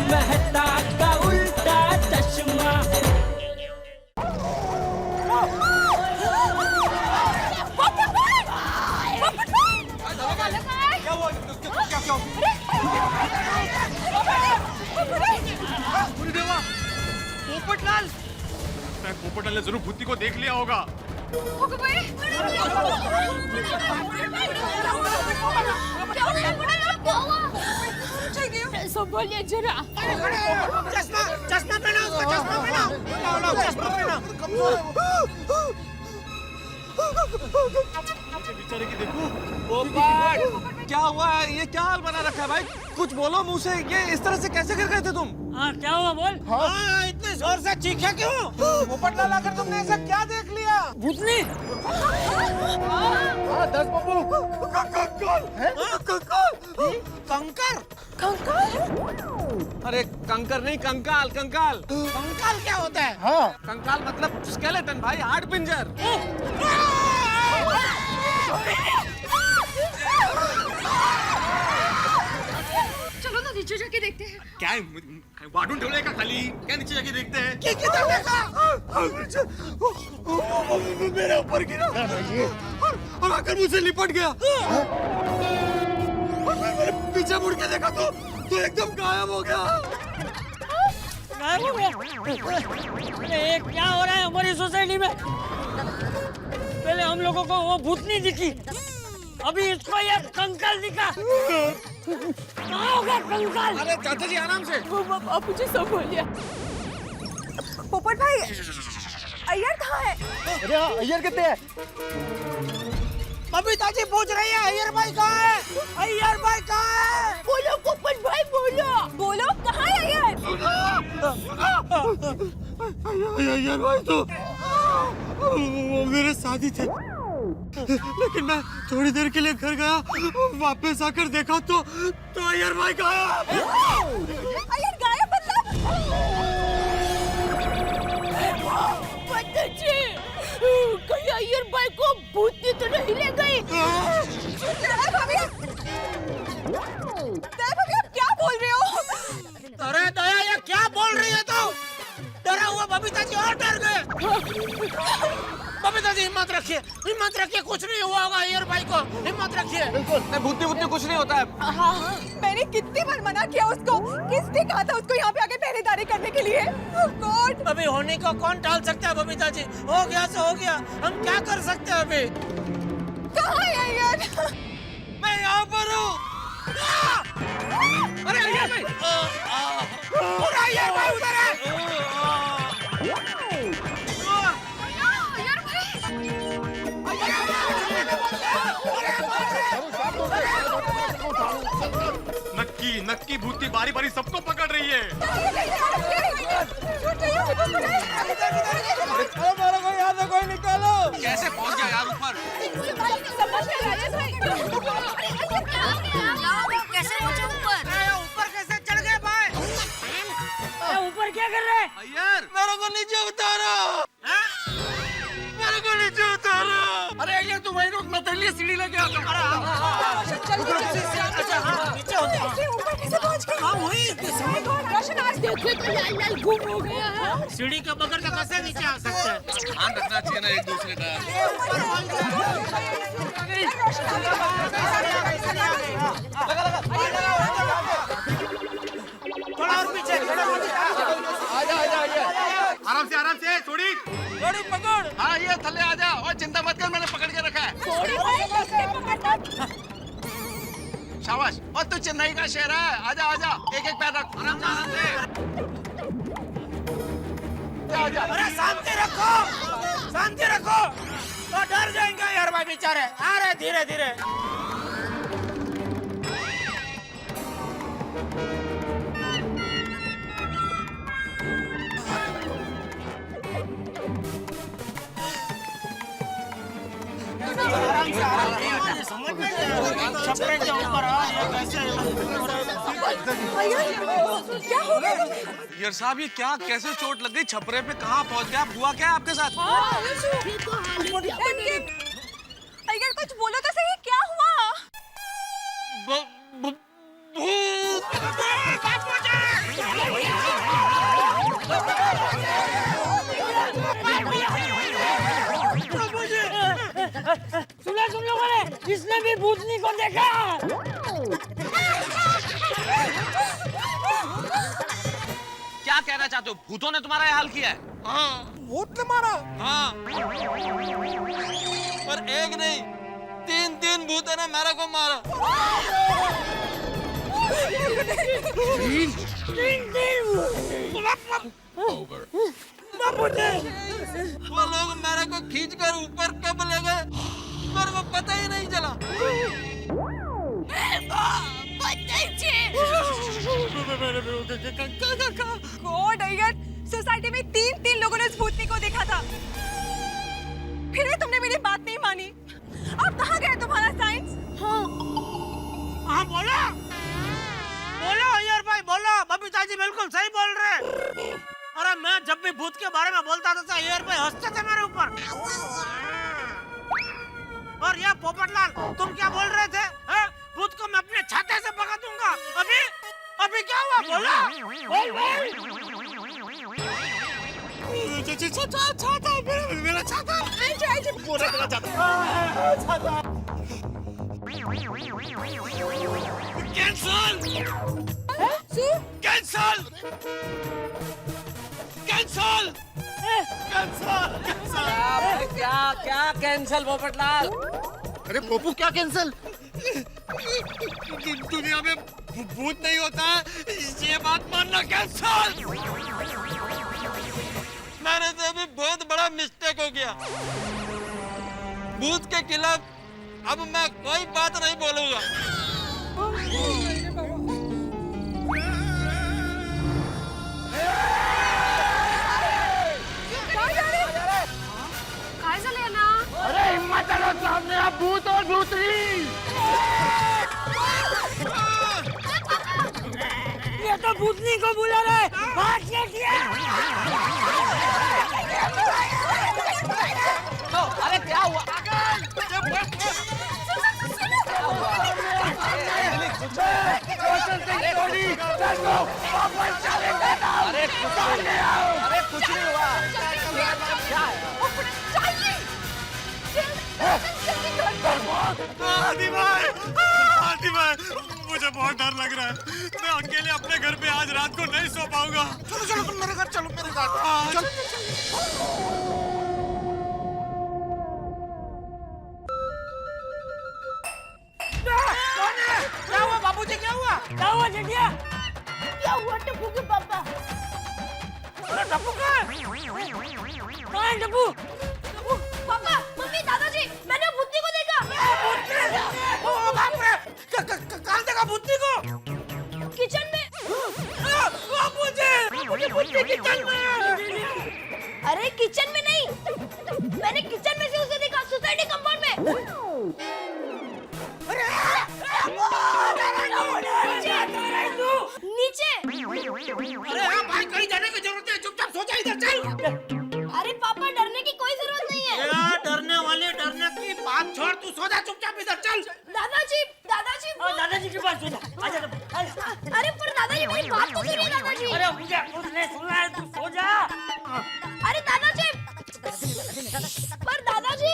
मेहता का उल्टा चश्मा। क्या हुआ? क्या पोपटलाल, पोपटलाल ने जरूर भूती को देख लिया होगा। संभालिए जरा। चश्मा चश्मा पहना उसको, चश्मा पहना, चश्मा पहना। बेचारे की देखो। पोपट, क्या हुआ है? ये क्या हाल बना रखा है भाई? कुछ बोलो मुंह से। ये इस तरह से कैसे गिर गए थे तुम? हाँ क्या हुआ बोल। हाँ इतने जोर से चीखे क्यों? पोपटलाल आकर तुमने ऐसा क्या देख लिया? भूतनी। हाँ 10 बब्बू। कंकर। कंकर? अरे कंकर नहीं, कंकाल। कंकाल कंकाल क्या होता है? हाँ कंकाल मतलब स्केलेटन भाई, हाड़ पिंजर। चलो ना नीचे जाके देखते हैं। क्या है? वार्डून ढोले का खाली क्या नीचे जाके देखते हैं? मेरे ऊपर गिरा और आकर मुझसे लिपट गया। मैंने पीछे मुड़ के देखा तो एकदम गायब हो गया। गायब हो गया? अरे क्या हो रहा है हमारी सोसाइटी में? पहले हम लोगों को वो भूतनी दिखी, अभी इसको ये कंकाल दिखा। कहाँ हो गया कंकाल? अरे चाचा जी आराम से। आप मुझे संभालिए। पोपट भाई, अय्यर कहाँ है? अरे अय्यर कितने हैं? बबीता जी पूछ रही है अय्यर भाई कहाँ है? अय्यर भाई कहाँ है? बोलो पोपट भाई, बोलो बोलो, कहाँ है अय्यर? अय्यर भाई तो वो मेरे साथ ही थे, लेकिन मैं थोड़ी देर के लिए घर गया, वापस आकर देखा तो अय्यर भाई गायब। अय्यर गायब मतलब? कहीं अय्यर भाई को भूतनी तो नहीं ले गई? क्या बोल रहे हो? अरे दया, ये क्या बोल रही है तू? डरा हुआ बबीता जी और डर गए। बबीता जी हिम्मत रखिए, कुछ नहीं हुआ होगा अय्यर भाई को, हिम्मत रखिए। बिल्कुल, भूतनी कुछ नहीं होता है। हाँ, मैंने कितनी बार मना किया उसको, किसने कहा था उसको यहाँ पे आके पहरेदारी करने के लिए? गॉड, अभी होने को कौन टाल सकता है बबीता जी? हो गया सो हो गया, हम क्या कर सकते हैं अभी? कहाँ है अय्यर? मैं यहाँ पर हूँ। अरे अय्यर भाई, पूरा अय्यर भाई उधर है। नक्की भूती बारी बारी सबको पकड़ रही है। मेरे को यहाँ से कोई निकालो। कैसे पहुँच गया यार ऊपर? कैसे पहुँचे ऊपर? ऊपर कैसे चढ़ गए भाई? ऊपर क्या कर रहे हैं? अय्यर, मेरे को नीचे उतारो। मेरे को नीचे उतारो। अरे अय्यर तू वहीं रुक, मैं तेरे लिए सीढ़ी लेके आता हूँ। नीचे ऊपर कैसे पहुँच गए? हाँ वहीं। रोशन आज देखिए तो लाल गुम हो गया है। सीढ़ी के बगल से कैसे नीचे आ सकते हैं? ध्यान रखना चाहिए ना एक दूसरे का। थोड़ा और पीछे। आराम से छोड़ी पकड़। हाँ ये थल्ले आ जा और चिंता मत कर, मैंने पकड़ के रखा है। शाबाश। और तू चेन्नई का शेर है, आजा एक पैर रख। आराम से। अरे शांति रखो तो डर जाएंगे यार भाई बेचारे। आ रहे धीरे धीरे। छपरे के ऊपर क्या हो गया? यार साहब ये क्या, कैसे चोट लग गई? छपरे पे कहाँ पहुँच गया? हुआ क्या है आपके साथ? अय्यर कुछ बोलो तो सही, क्या हुआ? भूत तुम लोगों ने? इसने भी भूतनी को देखा? क्या कहना चाहते हो? भूतों ने तुम्हारा ये हाल किया है? हाँ, भूत ने मारा? हाँ। पर एक नहीं, तीन भूतों ने मेरे को मारा। वो लोग मेरे को खींचकर ऊपर कब ले गए मेरे को पता ही नहीं चला। गॉड अय्यर, सोसाइटी में तीन लोगों ने उस भूतनी को देखा था। फिर भी तुमने मेरी बात नहीं मानी। अब कहाँ गया तुम्हारा साइंस? हाँ बोलो अय्यर भाई, बोलो। बबीता जी बिल्कुल सही बोल रहे हैं। अरे मैं जब भी भूत के बारे में बोलता था अय्यर भाई हंसते थे मेरे ऊपर। और ये पोपटलाल, तुम क्या बोल रहे थे? भूत को मैं अपने छाते से भगा दूंगा। अभी क्या हुआ? बोलो। छाता मेरा छाता। कैंसल। क्या कैंसल पोपटलाल? अरे पोपू क्या कैंसल? दुनिया में भूत नहीं होता है, ये बात मानना कैंसल। मैंने तो अभी बहुत बड़ा मिस्टेक हो गया। भूत के खिलाफ अब मैं कोई बात नहीं बोलूंगा। अरे हिम्मत करो, सामने आप भूत और भूतनी। ये तो भूतनी को बुला रहा है। भाग किया। अरे क्या हुआ? अरे कुछ नहीं हुआ। आदि भाई, मुझे बहुत डर लग रहा है। मैं अकेले अपने घर पे आज रात को नहीं सो पाऊंगा। चलो तुम मेरे घर चलो, मेरे घर चलो। क्या हुआ बाबूजी? क्या हुआ जेठिया? क्या हुआ टप्पू के पापा? अरे टप्पू कहाँ है टप्पू? पापा, मम्मी, दादाजी, मैंने भूतनी को देखा। ओ बाप रे! कहाँ देखा भूतनी को? किचन में। बाबूजी! भूतनी किचन में! अरे किचन में नहीं, मैंने किचन में से उसे देखा, सोसाइटी कंपाउंड में। नीचे। अरे हाँ भाई, कहीं जाने की जरूरत है, चुपचाप सो जा, इधर चल। अरे पापा, डरने की कोई जरूरत नहीं है। डरने की बात छोड़, तू सो जा चुपचाप, इधर चल। दादाजी दादाजी के पास सो जा। आजा। अरे पर दादाजी, मेरी बात तो सुनिए दादाजी। अरे मुझे कुछ नहीं सुनना है, तू सो जा। अरे दादाजी, पर दादाजी।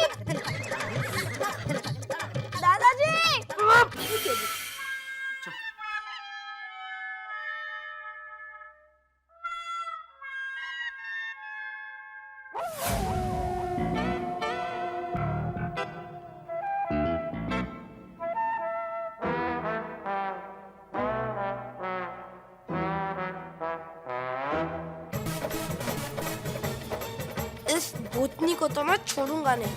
इस भूतनी को तो मैं छोड़ूंगा नहीं।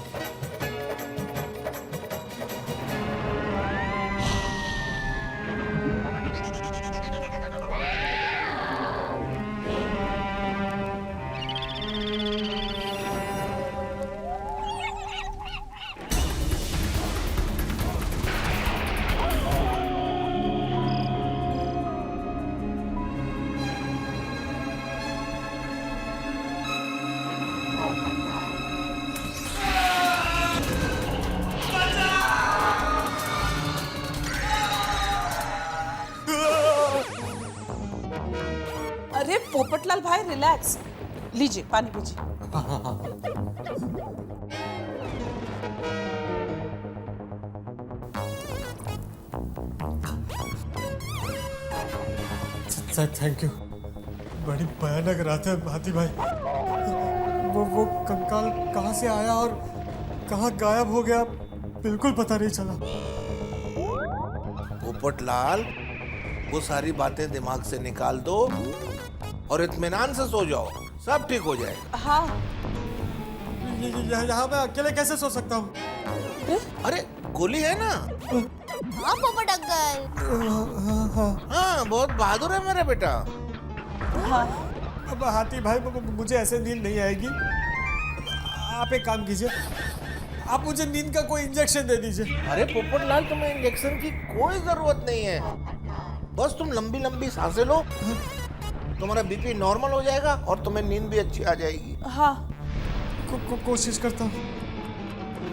अरे पोपटलाल भाई, रिलैक्स, लीजिए पानी पीजिए। Thank you. बड़ी भयानक रात है हाथी भाई। वो कंकाल कहाँ से आया और कहाँ गायब हो गया बिल्कुल पता नहीं चला। पोपटलाल, वो सारी बातें दिमाग से निकाल दो और इत्मीनान से सो जाओ, सब ठीक हो जाएगा। हाँ यहाँ मैं अकेले कैसे सो सकता हूँ? अरे गोली है ना। हाँ पोपट अंकल। हाँ बहुत बहादुर है मेरा बेटा। अब हाथी भाई मुझे ऐसे नींद नहीं आएगी। आप एक काम कीजिए, आप मुझे नींद का कोई इंजेक्शन दे दीजिए। अरे पोपटलाल, तुम्हें इंजेक्शन की कोई जरूरत नहीं है। बस तुम लंबी लंबी सांसें लो, तुम्हारा बीपी नॉर्मल हो जाएगा और तुम्हें नींद भी अच्छी आ जाएगी। हाँ कोशिश करता हूँ।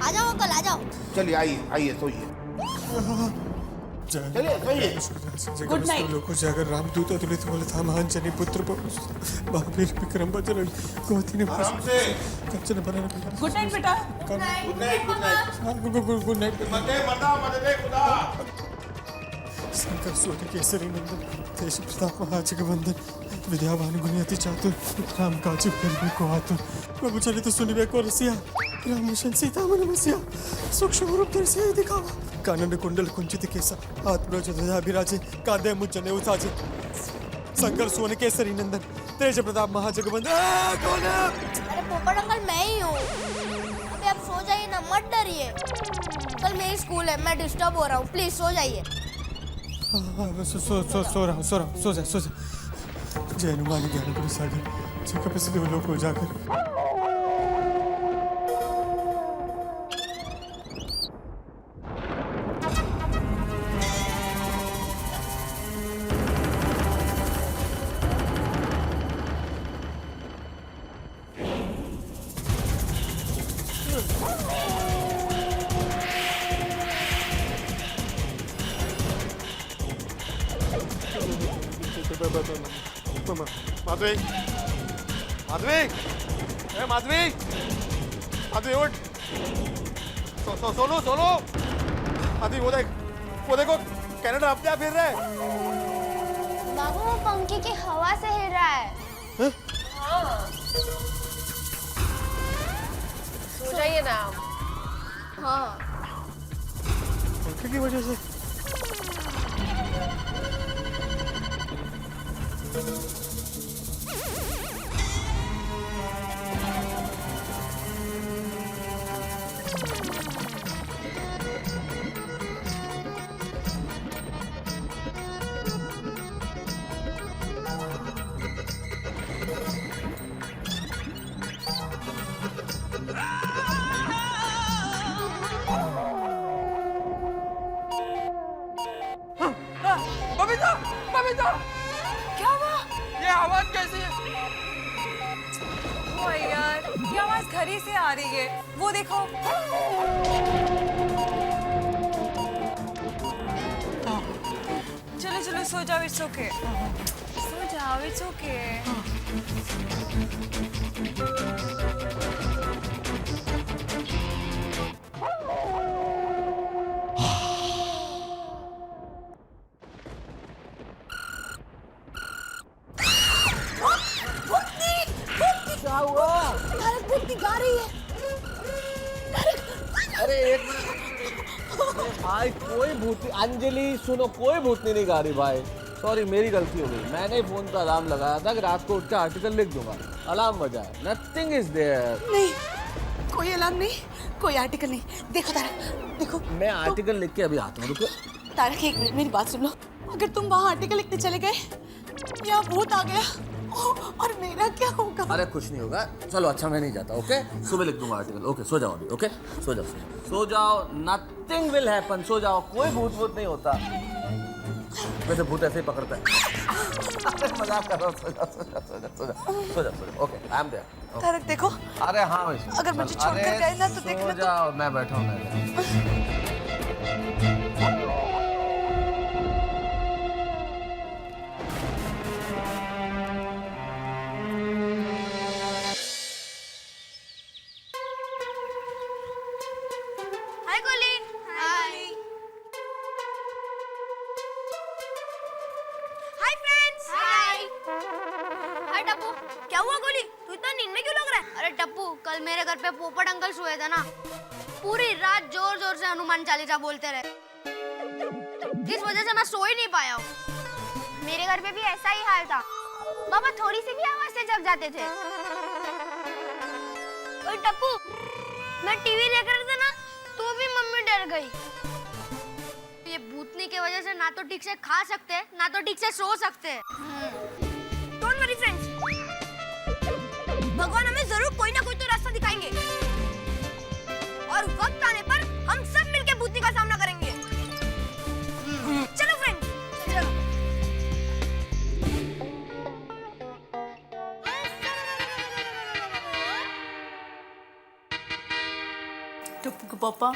आ जाओ अंकल आ जाओ। चलिए आइए आइए सोइए। चलिए सोइए। Good night. लोगों जागर रामदूत अतुलित बलधा महान जनि पुत्र महावीर विक्रम बजरंग गोती ने आराम से। कंचन बरन गुड नाइट बेटा। Good night good night. Good night. मदद खुदा। शंकर सूर्य केसरी नंदन तेज प्रताप महाजगवंदन विद्यावान गुणयति चातुर राम काज करिबे को आतुर प्रभु चरित सुनिबे को रसिया राम मिशन सीता मन बसिया सूक्ष्म रूप दर्शय दिखावा कानन कुंडल कुंचित केसा आत्मज ध्वजा विराजे कांधे मुझने उताजे शंकर सूर्य केसरी नंदन तेज प्रताप महाजगवंदन। कौन है? अरे पोपट अंकल मैं ही हूँ। अभी आप सो जाइए ना, मत डरिए। कल मेरी स्कूल है, मैं डिस्टर्ब हो रहा हूँ, प्लीज सो जाइए। सो रहा हूँ, सो जा। जय हनुमान ज्ञान गुरु सागर जय कपिस लोक उजागर। माधवी, माधवी, ए माधवी, माधवी उठ। सोनू, माधवी वो देखो कनाडा अपने आप हिल रहा है। बाबू वो पंखे की हवा से हिल रहा है। हाँ सो जाइए ना। हाँ पंखे की वजह से। बबीता, क्या हुआ? ये आवाज कैसी है? ओह यार, ये आवाज घर ही से आ रही है। वो देखो। चलो सो जाओ, इट्स ओके। सो जाओ, इट्स ओके। क्या हुआ? भूतनी गा रही है। अरे एक मिनट भाई, कोई भूतनी, अंजलि सुनो, कोई भूतनी नहीं गा रही भाई। सॉरी मेरी गलती हो गई। मैंने फोन पर अलार्म लगाया था कि रात को उठ के आर्टिकल लिख दूंगा, अलार्म बजा है। Nothing is there. नहीं, कोई अलार्म नहीं, कोई आर्टिकल नहीं। देखो तारक, देखो मैं आर्टिकल लिख के अभी आता हूँ, रुको। तारक एक मिनट मेरी बात सुन लो। अगर तुम वहाँ आर्टिकल लिखने चले गए, यहाँ भूत आ गया और मेरा क्या होगा? अरे कुछ नहीं होगा, चलो अच्छा मैं नहीं जाता। ओके सुबह लिख दूंगा आर्टिकल। ओके सो जाओ अभी। ओके सो जाओ, नथिंग विल हैपन। सो जाओ, कोई भूत नहीं होता। वैसे भूत ऐसे ही पकड़ता है। मजाक कर रहा हूँ। सो जाओ। Okay I am there. Tarak देखो, अरे हाँ अगर मुझे छोड़कर गए ना तो देखना। सो जाओ, मैं बैठा हूँ। Hi Colin. Hi friends. Hi. Tappu, क्या हुआ गोली? तू इतना नींद में क्यों लग रहा है? अरे टप्पू, कल मेरे घर पे पोपट अंकल सोए थे ना, पूरी रात जोर जोर से हनुमान चालीसा बोलते रहे, इस वजह से मैं सो ही नहीं पाया हूँ। मेरे घर पे भी ऐसा ही हाल था, पापा थोड़ी सी भी आवाज से जग जाते थे। ओए टप्पू, मैं टीवी देख रहा था ना, तो भी मम्मी डर गई। ये भूतनी की वजह से ना तो ठीक से खा सकते, ना तो ठीक से सो सकते। डोंट वरी फ्रेंड्स, भगवान हमें जरूर कोई ना कोई तो रास्ता दिखाएंगे, और वक्त आने पर हम सब मिलके भूतनी का सामना करेंगे। चलो फ्रेंड्स, चलो। टप्पू के पापा,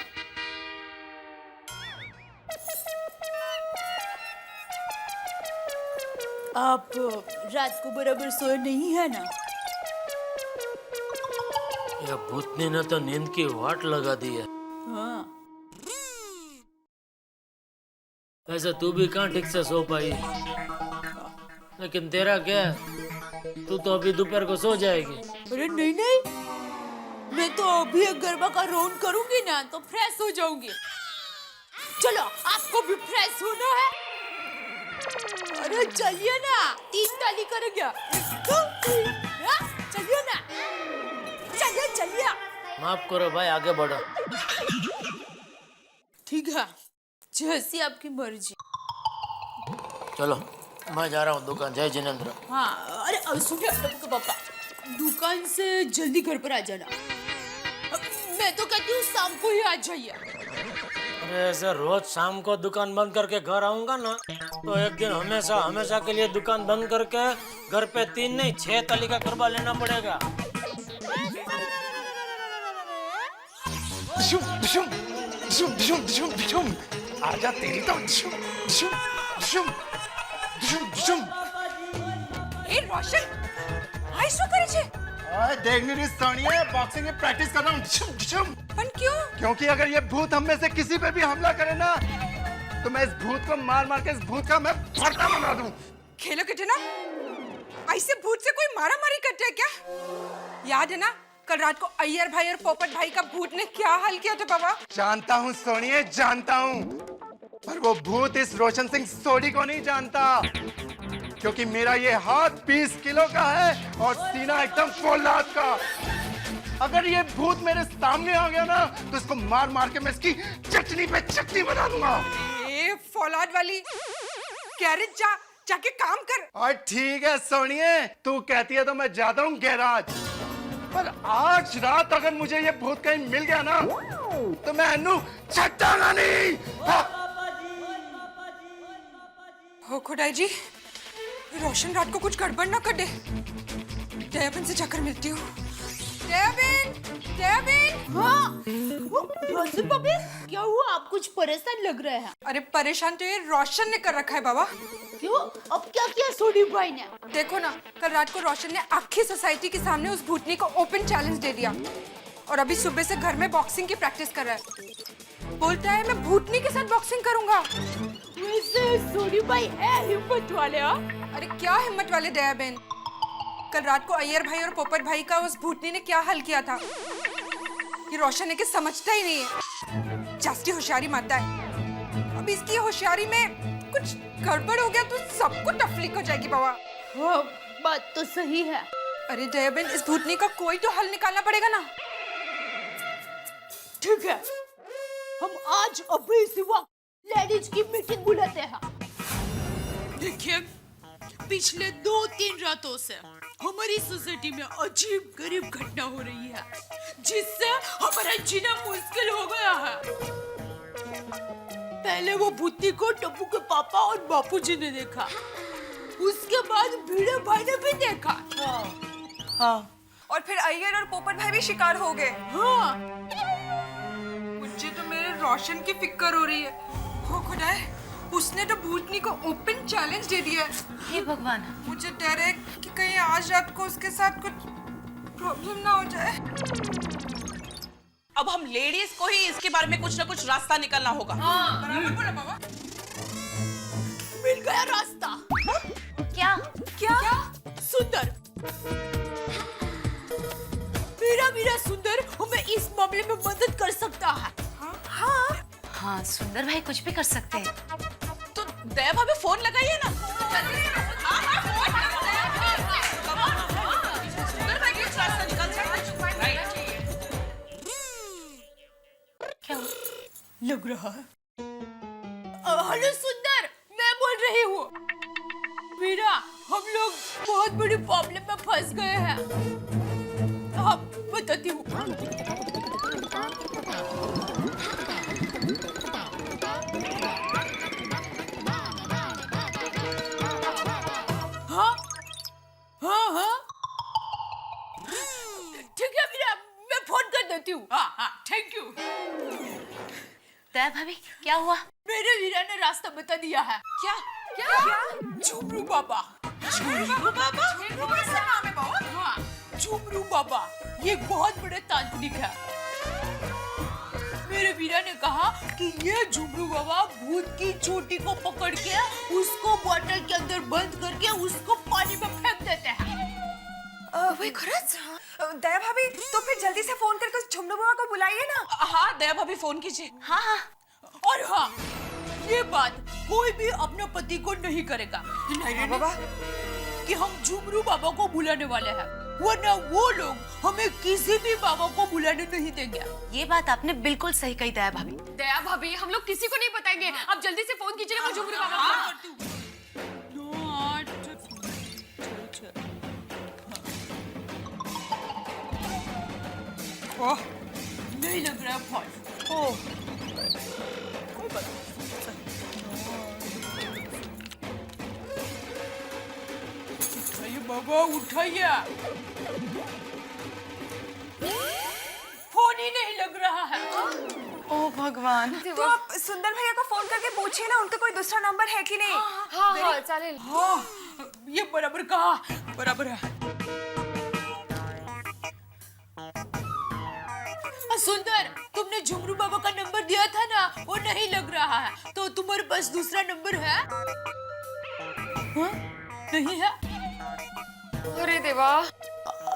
आप रात को बराबर सोए नहीं है ना? ये भूतनी ने तो नींद की वाट लगा दी है। हाँ। वैसे तू भी कहाँ ठीक से सो पाई, लेकिन तेरा क्या है? तू तो अभी दोपहर को सो जाएगी। अरे नहीं नहीं, मैं तो अभी एक गरबा का राउंड करूंगी ना तो फ्रेश हो जाऊंगी। चलो, आपको भी फ्रेश होना है? अरे चलिए ना, 3 ताली करेंगे। 1 2 3, चलिए ना, चलिए चलिए। माफ करो भाई, आगे बढ़ो। ठीक है, जैसी आपकी मर्जी। चलो, मैं जा रहा हूँ दुकान। जय जिनेंद्र। हाँ, अरे सुनिए टप्पू के पापा, दुकान से जल्दी घर पर आ जाना। मैं तो कहती हूँ शाम को ही आ जाइए। अरे ऐसे रोज शाम को दुकान बंद करके घर आऊंगा ना, तो एक दिन हमेशा हमेशा के लिए दुकान बंद करके घर पे 3 नहीं 6 ताली का गरबा लेना पड़ेगा। आजा तेरी तो ए रोशन, हाय શું કરે છે? ओए देख नहीं रही सोनिया, बॉक्सिंग की प्रैक्टिस कर रहा हूँ। પણ क्यों? क्योंकि अगर ये भूत हम में से किसी पे भी हमला करे ना, तो मैं इस भूत को मार मार के इस भूत का मैं फटा बना दूं। खेलोगे ना? ऐसे भूत से कोई मारा मारी करते है क्या? याद है ना कल रात को अय्यर भाई और पोपट भाई का भूत ने क्या हाल किया था बाबा? जानता हूँ सोनिया, जानता हूँ, पर वो भूत इस रोशन सिंह सोडी को नहीं जानता, क्योंकि मेरा ये हाथ 20 किलो का है और सीना एकदम फौलाद का। अगर ये भूत मेरे सामने आ गया ना, तो इसको मार मार के मैं इसकी चटनी पे चटनी बना दूंगा। ए फौलाद वाली, गैरेज जा, जाके काम कर। और ठीक है सोनिए, तू कहती है तो मैं जाता हूँ गैराज, पर आज रात अगर मुझे ये भूत कहीं मिल गया ना, तो मैं अन्नू छटाना नहीं। हाँ। हो खुदाई जी, रोशन रात को कुछ गड़बड़ ना कर दे। दयाबेन से जाकर मिलती हूँ। दयाबेन, दयाबेन। हाँ, रोशन पापी, क्या हुआ? आप कुछ परेशान लग रहे हैं। अरे परेशान तो ये रोशन ने कर रखा है बाबा। क्यों? अब क्या किया सोडी भाई ने? देखो ना, कल रात को रोशन ने आखी सोसाइटी के सामने उस भूतनी को ओपन चैलेंज दे दिया, और अभी सुबह से घर में बॉक्सिंग की प्रैक्टिस कर रहा है। बोलता है मैं भूतनी के साथ बॉक्सिंग करूंगा। वैसे सोडी भाई है हिम्मत वाले। हाँ, अरे क्या हिम्मत वाले दयाबेन, कल रात को अय्यर भाई और पोपट भाई का उस भूतनी ने क्या हाल किया था, ये रोशन है कि समझता ही नहीं है। जास्ती होशियारी मारता है। अब इसकी होशियारी में कुछ गड़बड़ हो गया तो सबको तकलीफ हो जाएगी बाबा। हाँ, बात तो सही है। अरे दयाबेन, इस भूतनी का कोई तो हल निकालना पड़ेगा ना। ठीक है, हम आज अभी इसी वक्त लेडीज की मीटिंग बुलाते हैं। देखिए, पिछले 2-3 रातों से हमारी सोसाइटी में अजीब गरीब घटना हो रही है, जिससे हमारा जीना मुश्किल हो गया है। पहले वो भूतनी को टप्पू के पापा और बापूजी ने देखा, उसके बाद भिड़े भाई ने भी देखा। हाँ। और फिर अय्यर और पोपट भाई भी शिकार हो गए। हाँ। मुझे तो मेरे रोशन की फिक्र हो रही है। हो खुदाए, उसने तो भूतनी को ओपन चैलेंज दे दिया है। हे भगवान, मुझे डर है कि कहीं आज रात को उसके साथ कुछ प्रॉब्लम ना हो जाए। अब हम लेडीज को ही इसके बारे में कुछ ना कुछ रास्ता निकालना होगा। हाँ। बराबर बोला बाबा। मिल गया रास्ता। क्या? क्या? सुंदर, हाँ सुंदर भाई कुछ भी कर सकते हैं। तो दया भाभी फोन लगाइए ना। हाँ, हाँ, फोन लगाइए। सुंदर भाई कुछ रास्ता निकाल सकते हैं। क्या लग रहा है? हेलो सुंदर, मैं बोल रही हूँ। मीरा, हम लोग बहुत बड़ी प्रॉब्लम में फंस गए हैं। हाँ, बताती हूँ। हाँ, हाँ, हाँ। ठीक है मीरा, मैं फोन कर देती हूँ। हाँ, हाँ, थैंक यू। दया भाभी, क्या हुआ? मेरे वीरा ने रास्ता बता दिया है। क्या? क्या? झुमरू बाबा। झुमरू बाबा? कैसा नाम है बहुत? हाँ, झुमरू बाबा ये एक बहुत बड़े तांत्रिक है। मेरे वीरा ने कहा कि ये झुमरू बाबा भूत की चोटी को पकड़ के उसको बॉटल के अंदर बंद करके उसको पानी में फेंक देते हैं। वही खरच? दया भाभी तो फिर जल्दी से फोन करके उस झुमरू बाबा को बुलाइए ना। हाँ, दया भाभी फोन कीजिए। हाँ हाँ, और हाँ, ये बात कोई भी अपने पति को नहीं करेगा। नहीं बाबा कि हम झुमरू बाबा को बुलाने वाले हैं, वरना वो लोग हमें किसी भी बाबा को बुलाने नहीं देंगे। ये बात आपने बिल्कुल सही कही दया भाभी। दया भाभी, हम लोग किसी को नहीं बताएंगे। आप जल्दी से फोन कीजिए ना झुमरू बाबा को। ओह, नहीं लग रहा है फोन। ओह, कोई बात नहीं। बाबा उठाइए, फोन ही नहीं लग रहा है। ओह भगवान। तो आप सुंदर भैया को फोन करके पूछिए ना उनका कोई दूसरा नंबर है कि नहीं। हाँ हाँ चालेल। हाँ, ये बराबर कहा, बराबर है। सुंदर, तुमने झुमरू बाबा का नंबर दिया था ना, वो नहीं लग रहा है, तो तुम्हारे पास दूसरा नंबर है? हाँ? नहीं है? अरे देवा।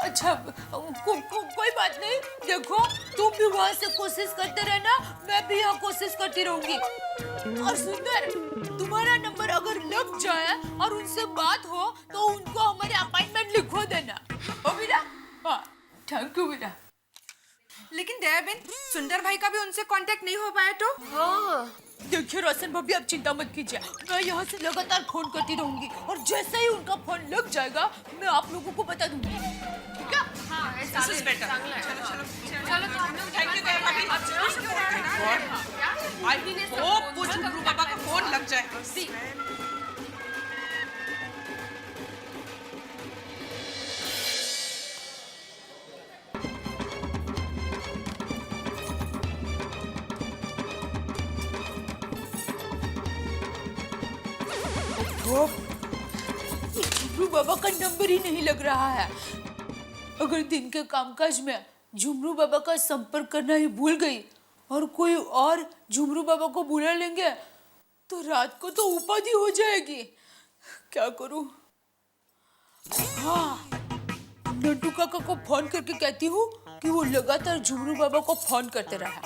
अच्छा, कोई बात नहीं। देखो, तुम भी वहाँ से कोशिश करते रहना, मैं भी यहाँ कोशिश करती रहूंगी। और सुंदर, तुम्हारा नंबर अगर लग जाए और उनसे बात हो, तो उनको हमारे अपॉइंटमेंट लिखवा देना। हो मीरा? हाँ, थैंक यू मीरा। लेकिन दया बेन, सुंदर भाई का भी उनसे कांटेक्ट नहीं हो पाया तो? हाँ। देखिए रोशन भाभी, आप चिंता मत कीजिए, मैं यहाँ से लगातार फोन करती रहूंगी और जैसे ही उनका फोन लग जाएगा मैं आप लोगों को बता दूंगी। ठीक है? हाँ, This is better. चलो तो हम लोग थैंक यू दया भाभी। आप जरूर से फोन करना। आई होप वो झुमरू बाबा का फोन लग जाए। झुमरू बाबा का नंबर ही नहीं लग रहा है। अगर दिन के कामकाज में झुमरू बाबा का संपर्क करना ही भूल गई और कोई और झुमरू बाबा को बुला लेंगे तो रात को तो उपाधि हो जाएगी। क्या करूं? हाँ, नंटू काका को फोन करके कहती हूँ कि वो लगातार झुमरू बाबा को फोन करते रहा।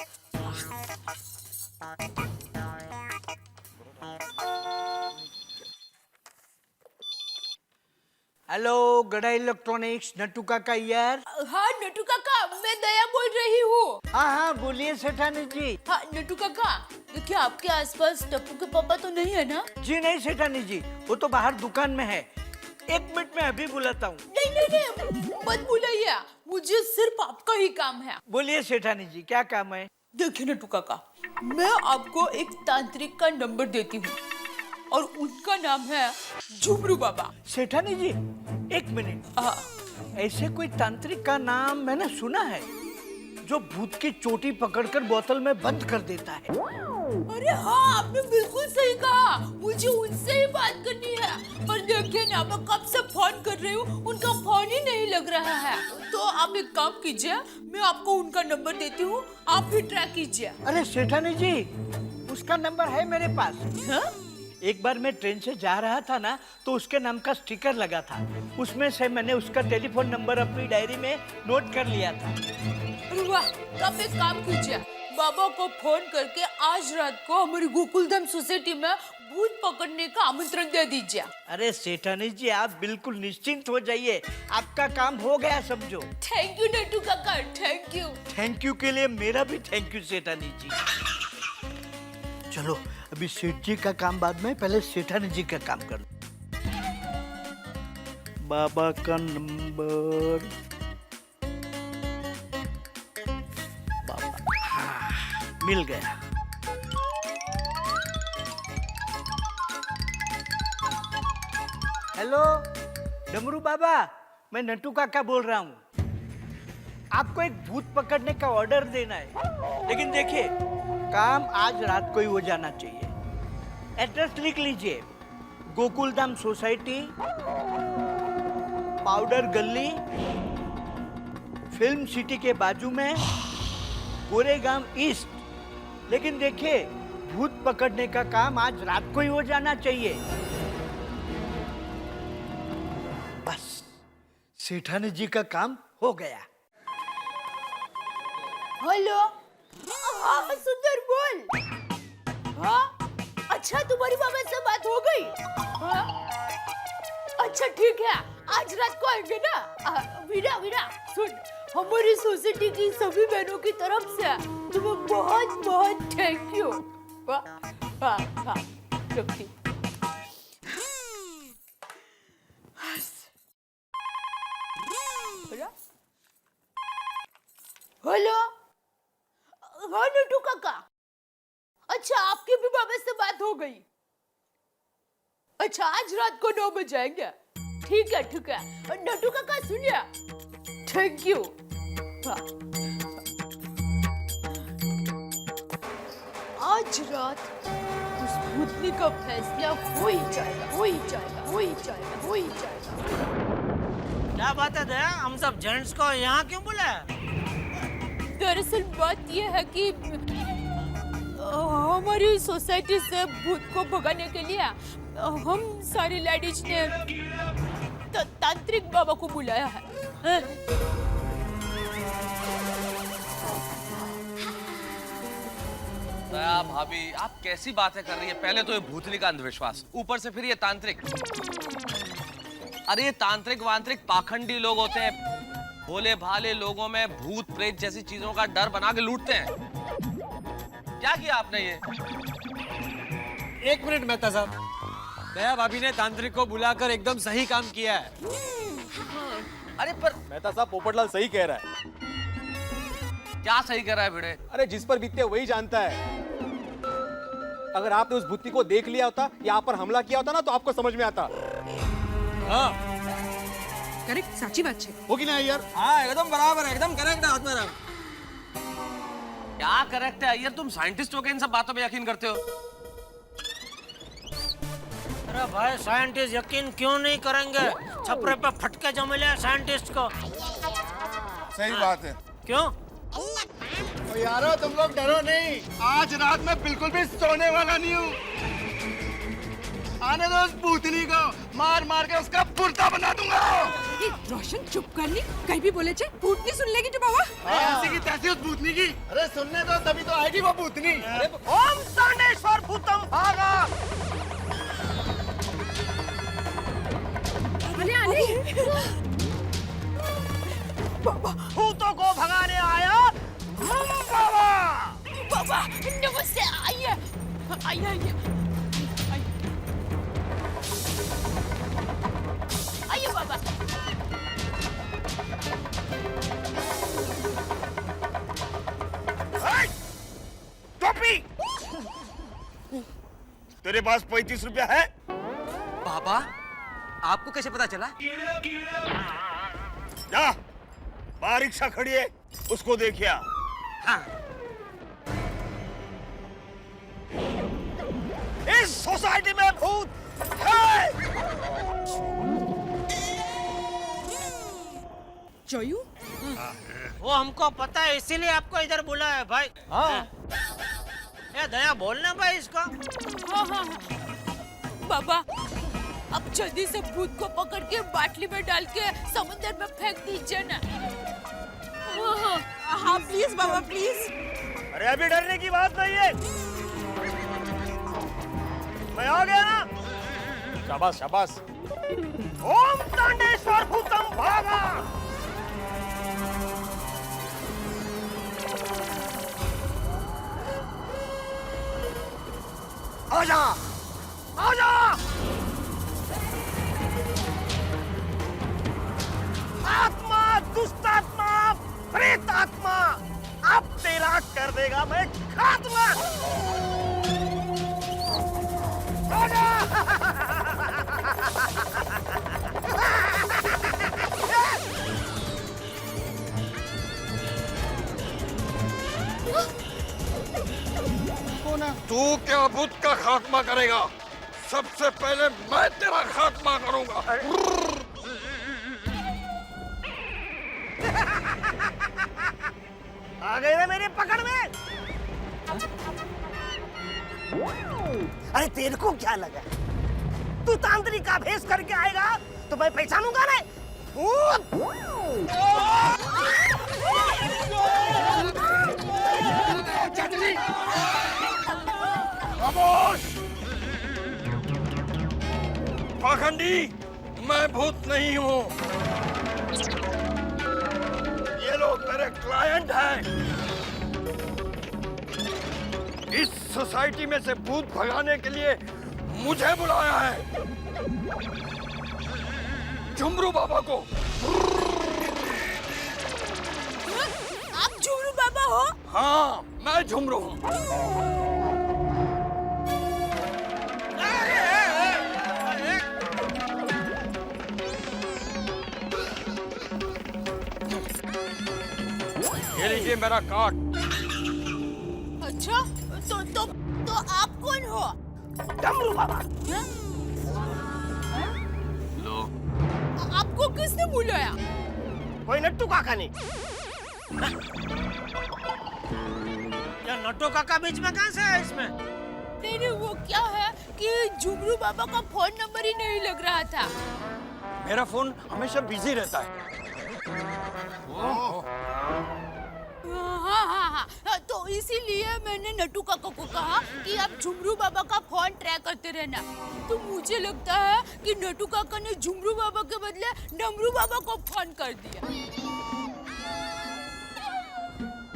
हेलो, गड़ा इलेक्ट्रॉनिक्स, नट्टू काका यार। हाँ नट्टू काका, मैं दया बोल रही हूँ। हाँ हाँ, बोलिए सेठानी जी। हाँ नट्टू काका, देखिए आपके आसपास टप्पू के पापा तो नहीं है ना? जी नहीं सेठानी जी, वो तो बाहर दुकान में है। 1 मिनट में अभी बुलाता हूँ। नहीं नहीं नहीं, मत बुलाइए, मुझे सिर्फ आपका ही काम है। बोलिए सेठानी जी, क्या काम है? देखिए नट्टू काका, मैं आपको एक तांत्रिक का नंबर देती हूँ और उनका नाम है झुमरू बाबा। सेठानी जी 1 मिनट। हाँ। ऐसे कोई तांत्रिक का नाम मैंने सुना है जो भूत की चोटी पकड़कर बोतल में बंद कर देता है। अरे हाँ, आपने बिल्कुल सही कहा, मुझे उनसे ही बात करनी है। पर देखिए ना, मैं कब से फोन कर रही हूँ, उनका फोन ही नहीं लग रहा है। तो आप एक काम कीजिए, मैं आपको उनका नंबर देती हूँ, आप भी ट्राई कीजिए। अरे सेठानी जी, उसका नंबर है मेरे पास। हाँ? एक बार मैं ट्रेन से जा रहा था ना, तो उसके नाम का स्टिकर लगा था, उसमें से मैंने उसका टेलीफोन नंबर अपनी डायरी में नोट कर लिया था। अरे वाह, तो आप एक काम कीजिए, बाबा को फोन करके आज रात को हमारी गोकुलधाम सोसाइटी में भूत पकड़ने का आमंत्रण दे दीजिए। अरे सेठानी जी, आप बिल्कुल निश्चिंत हो जाइए, आपका काम हो गया समझो। थैंक यू नट्टू काका, थैंक यू। थैंक यू के लिए मेरा भी थैंक यू सेठानी जी। चलो अभी सेठ जी का काम बाद में, पहले सेठानी जी का काम कर। बाबा का नंबर, बाबा, हाँ, मिल गया। हेलो डमरू बाबा, मैं नट्टू काका बोल रहा हूँ। आपको एक भूत पकड़ने का ऑर्डर देना है, लेकिन देखिए काम आज रात को ही हो जाना चाहिए। एड्रेस लिख लीजिए, गोकुलधाम सोसाइटी, पाउडर गली, फिल्म सिटी के बाजू में, गोरेगांव ईस्ट। लेकिन देखिए भूत पकड़ने का काम आज रात को ही हो जाना चाहिए। बस सेठानी जी का काम हो गया। हेलो, हाँ सुंदर बोल। हाँ अच्छा, तुम्हारी बाबा से बात हो गई? हाँ अच्छा ठीक है, आज रात को आएंगे ना। वीरा वीरा सुन, हमारी सोसाइटी की सभी बहनों की तरफ से तुम्हें बहुत बहुत थैंक यू। हाँ हाँ रखती। हेलो, हाँ नट्टू काका। अच्छा आपकी भी बाबा से बात हो गई? अच्छा आज रात को 9 बजे आएंगे। ठीक है ठीक है। नट्टू काका सुनिए, थैंक यू। हाँ। आज रात उस भूतनी का फैसला हो ही जाएगा, हो ही जाएगा, हो ही जाएगा, हो ही जाएगा। क्या बात है दया, हम सब जेंट्स को यहाँ क्यों बुलाया? दरअसल बात यह है कि हमारी सोसाइटी से भूत को भगाने के लिए हम सारी लेडीज ने तांत्रिक बाबा को बुलाया है। दया भाभी, आप कैसी बातें कर रही है? पहले तो ये भूतनी का अंधविश्वास, ऊपर से फिर ये तांत्रिक। अरे ये तांत्रिक वांत्रिक पाखंडी लोग होते हैं, भोले भाले लोगों में भूत प्रेत जैसी चीजों का डर बना के लूटते हैं। क्या किया आपने ये? एक मिनट मेहता साहब, दया भाभी ने तांत्रिक को बुलाकर एकदम सही काम किया है। अरे पर मेहता साहब, पोपटलाल सही कह रहा है। क्या सही कर रहा है भिड़े? अरे जिस पर बीतते वही जानता है। अगर आपने उस भूतनी को देख लिया होता या आप पर हमला किया होता ना, तो आपको समझ में आता। हाँ करेक्ट, साची बात है। होगी ना यार? हाँ एकदम बराबर है, एकदम करेक्ट है आत्मा राम। क्या करेक्ट है यार? तुम साइंटिस्ट हो के इन सब बातों पे यकीन करते हो? अरे भाई साइंटिस्ट यकीन क्यों नहीं करेंगे? छपरे पे फटके जो मिले साइंटिस्ट को। सही बात है। क्यों? तो यारो तुम लोग डरो नहीं, आज रात में बिल्कुल भी सोने वाला नहीं हूँ। आने दो उस भूतनी को, मार मार के उसका पुर्ता बना दूंगा। रोशन चुप कर ली, कहीं भी बोले चे भूतनी सुन लेगी जो बाबा। ऐसी की तैसी उस भूतनी की। अरे सुनने दो, तभी तो आएगी वो भूतनी। ओम सर्वेश्वर भूतम भागा। बाबा भूतों को भगाने आया हम बाबा। बाबा नमस्ते, आइए आइए आइए आइए बाबा। टोपी, तेरे पास 35 रुपया है? बाबा आपको कैसे पता चला? जा, बाहर रिक्शा खड़ी है, उसको देखिया। हाँ। इस सोसाइटी में भूत है। जोयू, वो हमको पता है, इसीलिए आपको इधर बुलाया है भाई। हाँ। ये दया बोलना भाई इसको। हाँ हाँ बाबा, अब जल्दी से भूत को पकड़ के बाटली में डाल के समुद्र में फेंक दीजिए ना। हाँ प्लीज बाबा प्लीज। अरे अभी डरने की बात नहीं है, मैं आ गया ना। शाबाश शाबाश। ओम तांडेश्वर भूतम भागा। आजा आजा। आत्मा, दुष्टात्मा, प्रेत आत्मा, अब तेरा कर देगा मैं खात्मा। आजा। तू क्या भूत का खात्मा करेगा? सबसे पहले मैं तेरा खात्मा करूंगा। आ गए ना मेरे पकड़ में। अरे तेरे को क्या लगा, तू तांत्रिक का भेष करके आएगा तो मैं पहचानूंगा नहीं? खामोश! पाखंडी, मैं भूत नहीं हूँ। ये लोग मेरे क्लाइंट हैं। इस सोसाइटी में से भूत भगाने के लिए मुझे बुलाया है। झुमरू बाबा को। आप झुमरू बाबा हो? हाँ, मैं झुमरू हूँ। ये लीजिए मेरा कार्ड। अच्छा, तो आप कौन हो? डमरू बाबा। लो। आपको किसने बुलाया? कोई नट्टू काका नहीं। क्या नट्टू काका बीच में कहाँ से है इसमें? नहीं, वो क्या है कि झुमरू बाबा का फोन नंबर ही नहीं लग रहा था। मेरा फोन हमेशा बिजी रहता है। हाँ, तो इसीलिए मैंने नट्टू काका को कहा कि आप झुमरू बाबा का फोन ट्रैक करते रहना। तो मुझे लगता है कि नट्टू काका ने झुमरू बाबा के बदले डमरू बाबा को फोन कर दिया।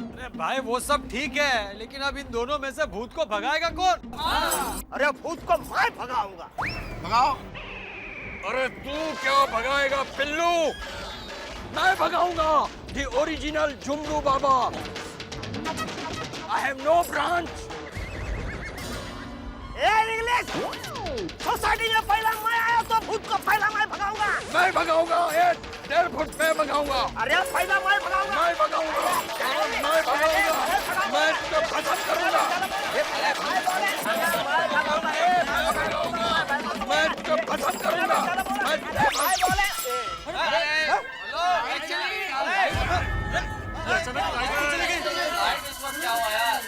अरे भाई वो सब ठीक है, लेकिन अब इन दोनों में से भूत को भगाएगा कौन? अरे भूत को मैं भगाऊंगा। भगाओ। अरे तू क्या भगाएगा पिल्लू? मैं भगाऊंगा the original Jhumru Baba. I have no branch. English society में पहला मैं आया तो भूत को पहला मैं भगाऊंगा। मैं भगाऊंगा, 1.5 फुट में भगाऊंगा। अरे पहला मैं भगाऊंगा। मैं भगाऊंगा, मैं भगाऊंगा, मैं इसको खत्म करूंगा। मैं इसको खत्म करूंगा। क्या हुआ यार?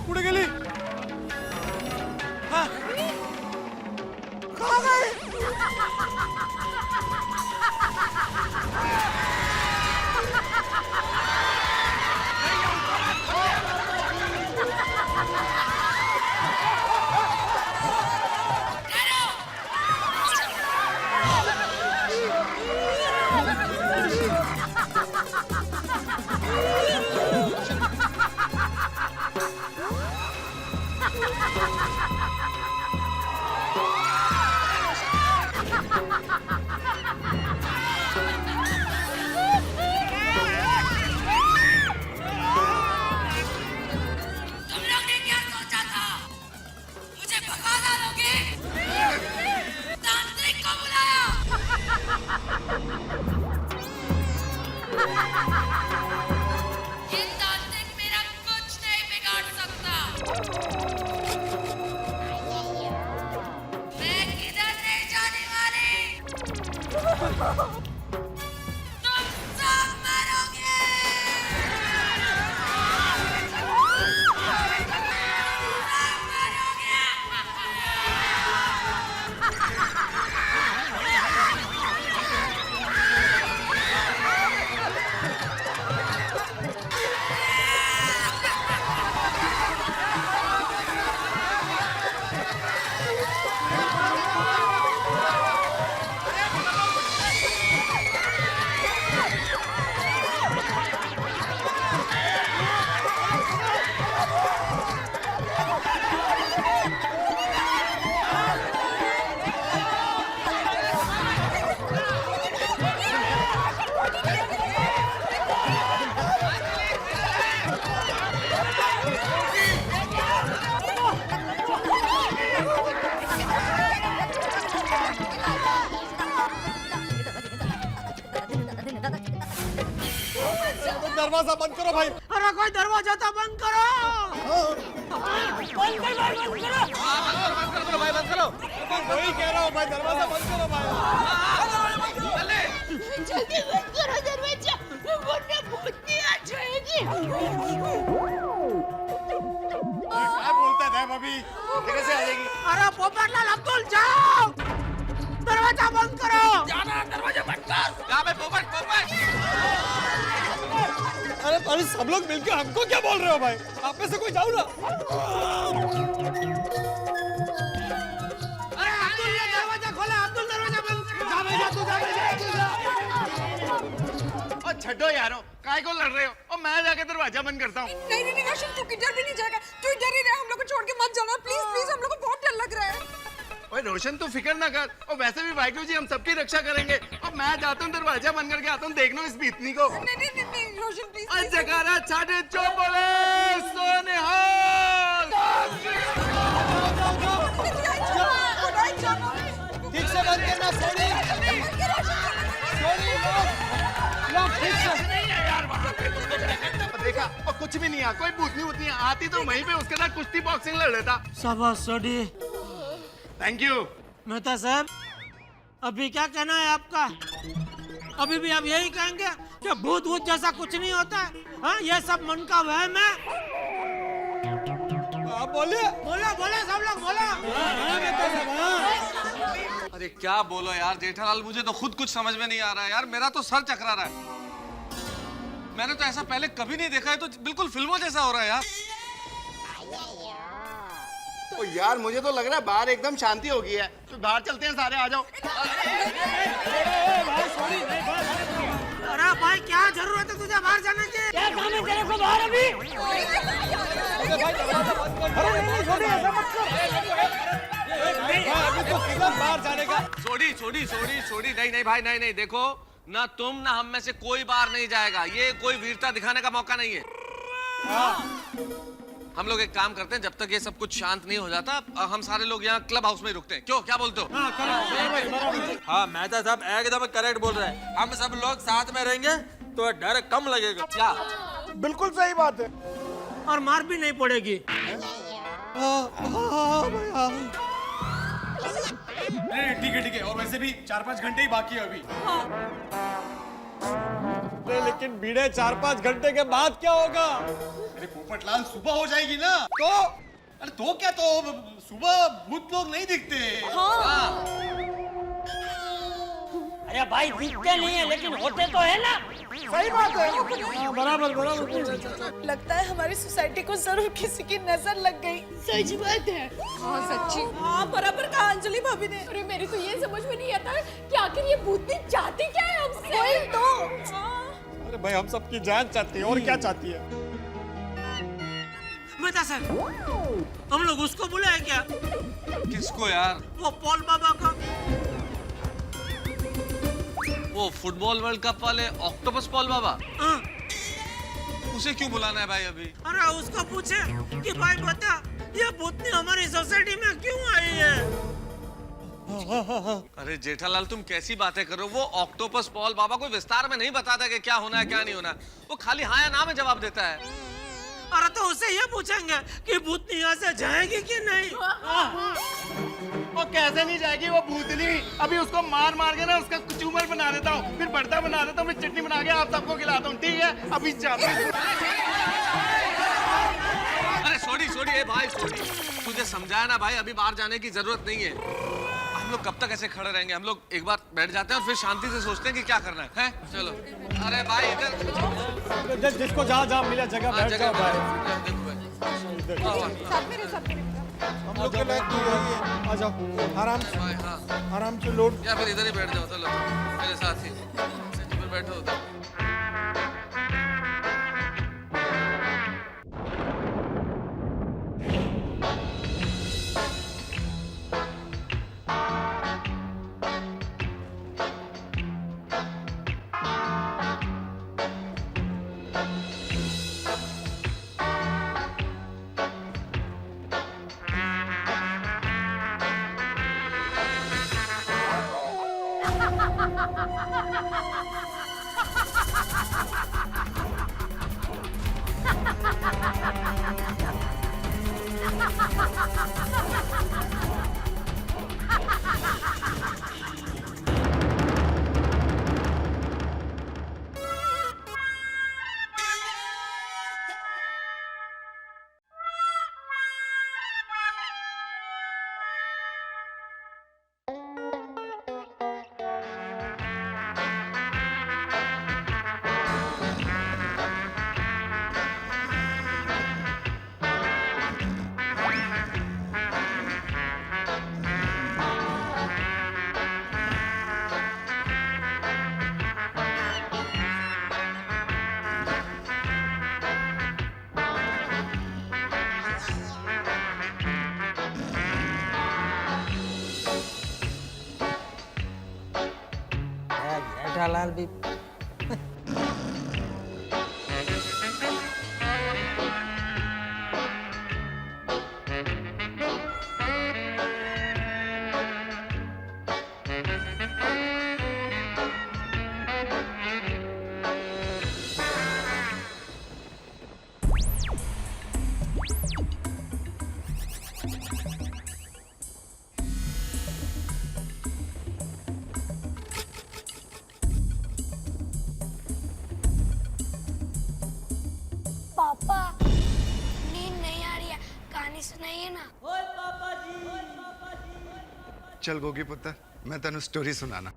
कुठे गेली? कहाँ गई? दरवाजा बंद करो भाई। अरे कोई दरवाजा तो बंद करो। बंद करो भाई बंद करो। वही कह रहा हूँ भाई, दरवाजा बंद करो भाई। जल्दी बंद करो दरवाजा, वरना भूतनी आ जाएगी। क्या बोलता है भाभी, कैसे आ जाएगी? अरे पोपटलाल अब्दुल जाओ, दरवाजा बंद करो। जाना, दरवाजा बंद कर। यहाँ पे पोपट अरे सब लोग मिलकर हमको क्या बोल रहे हो भाई? आप में से कोई जाओ ना। अरे अब्दुल ये दरवाजा खोला, अब्दुल दरवाजा बंद कर। जा बेटा तू, जा बेटा। और छड्डो यारो, काय को लड़ रहे हो? और मैं जाके दरवाजा बंद करता हूँ। नहीं नहीं नहीं रोशन, तू किधर भी नहीं जाएगा। तू इधर ही रह, हम लोग को छोड़ के मत जाना प्लीज प्लीज, हम लोग को बहुत डर लग रहा है। ओए रोशन तू फिक्र ना कर, और वैसे भी वाहिगुरु जी हम सबकी रक्षा करेंगे। और मैं जाता हूँ दरवाजा बंद करके आता हूँ, देखना इस बीतनी को। नहीं नहीं नहीं नहीं रोशन प्लीज। जगारा छाटे चो बोले सोनिहाल। ठीक से बंद करना सोनी। देखा, और कुछ भी नहीं है, कोई भूतनी वूतनी आती तो वहीं पे उसके साथ कुश्ती बॉक्सिंग लड़ लेता। शाबाश सोडी। Thank you. मेहता साहब, अभी क्या कहना है आपका? अभी भी आप यही कहेंगे कि भूत वूत जैसा कुछ नहीं होता है? हाँ, ये सब मन का वहम है। आप बोलिए। बोलो बोलो सब लोग बोलो। अरे क्या बोलो यार जेठालाल, मुझे तो खुद कुछ समझ में नहीं आ रहा है यार, मेरा तो सर चकरा रहा है। मैंने तो ऐसा पहले कभी नहीं देखा है, तो बिल्कुल फिल्मों जैसा हो रहा है यार। तो यार मुझे तो लग रहा है बाहर एकदम शांति हो गई है, तो बाहर चलते हैं सारे, आ जाओ। अरे भाई क्या जरूरत है तुझे बाहर जाने की? क्या काम है तेरे को बाहर अभी? बाहर जाने का। सोडी सोडी सोडी सोडी, नहीं नहीं भाई, नहीं नहीं, देखो ना तुम ना हम में से कोई बाहर नहीं जाएगा, ये कोई वीरता दिखाने का मौका नहीं है। हम लोग एक काम करते हैं, जब तक ये सब कुछ शांत नहीं हो जाता, हम सारे लोग यहाँ क्लब हाउस में रुकते हैं। क्यों, क्या बोलते हो? हाँ मेहता साहब एकदम करेक्ट बोल रहे हैं। हम सब लोग साथ में रहेंगे तो डर कम लगेगा। क्या? बिल्कुल सही बात है। और मार भी नहीं पड़ेगी। ठीक है, और वैसे भी 4-5 घंटे ही बाकी है अभी। लेकिन बीड़े 4-5 घंटे के बाद क्या होगा? अरे पोपटलाल, सुबह हो जाएगी ना तो। अरे तो क्या, तो सुबह भूत लोग नहीं दिखते। अरे भाई दिखते नहीं है लेकिन होते तो है ना। सही बात है। बराबर बराबर। लगता है हमारी सोसाइटी को जरूर किसी की नजर लग गई। सच बात है। हाँ सच्ची। हाँ बराबर कहा अंजलि भाभी ने। अरे मेरी तो ये समझ में नहीं आता कि आखिर ये भूतनी चाहती क्या है हमसे? वही तो। अरे भाई हम सबकी जान चाहती है, और क्या चाहती है? मेहता साहब, हम लोग उसको बुलाए क्या? किसको यार? वो पॉल बाबा का। वो फुटबॉल वर्ल्ड कप वाले ऑक्टोपस पॉल बाबा? हाँ। उसे क्यों बुलाना है भाई अभी? अरे उसको पूछे कि भाई बता, ये भूतनी हमारी सोसाइटी में क्यों आई है? अरे जेठालाल, तुम कैसी बातें कर रहे हो? वो ऑक्टोपस पॉल बाबा कोई विस्तार में नहीं बताता कि क्या होना है क्या नहीं होना, वो खाली हाँ या ना में जवाब देता है। अरे तो उससे ये पूछेंगे कि भूतनी यहाँ से जाएगी कि नहीं? वो कैसे नहीं जाएगी, वो भूतनी। अभी उसको मार मार के ना उसका कुचूमर बना देता हूँ, फिर भरता बना देता हूँ, फिर चटनी बना के आप सबको खिलाता हूँ, ठीक है? अभी जाते हैं। अरे सोडी सोडी, ए भाई सोडी, तुझे समझाया ना भाई, अभी बाहर जाने की जरूरत नहीं है। हम लोग कब तक ऐसे खड़े रहेंगे? हम लोग एक बार बैठ जाते हैं और फिर शांति से सोचते हैं कि क्या करना है? चलो। अरे भाई इधर जिसको जहाँ मिला जगह बैठ जाओ भाई। देखो भाई, हम लोग के लिए दूर रहिए, आ जाओ आराम से। भाई हाँ, आराम से लोड। या फिर इधर ही बैठ जाओ, चलो मेरे साथ ही फिर बैठो उधर। जेठालाल भी पापा नींद नहीं आ रही है, कहानी सुनाइए ना। चल गोगी पुत्र, मैं तेन स्टोरी सुनाना।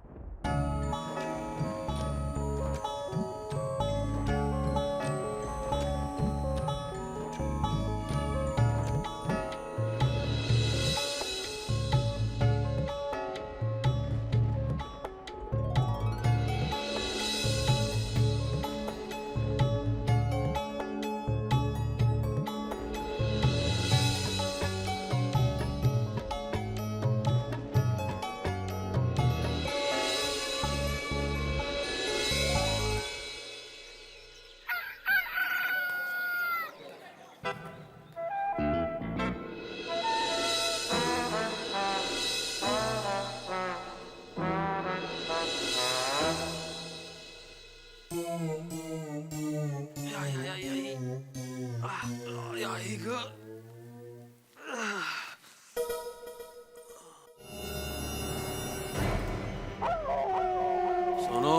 सोनू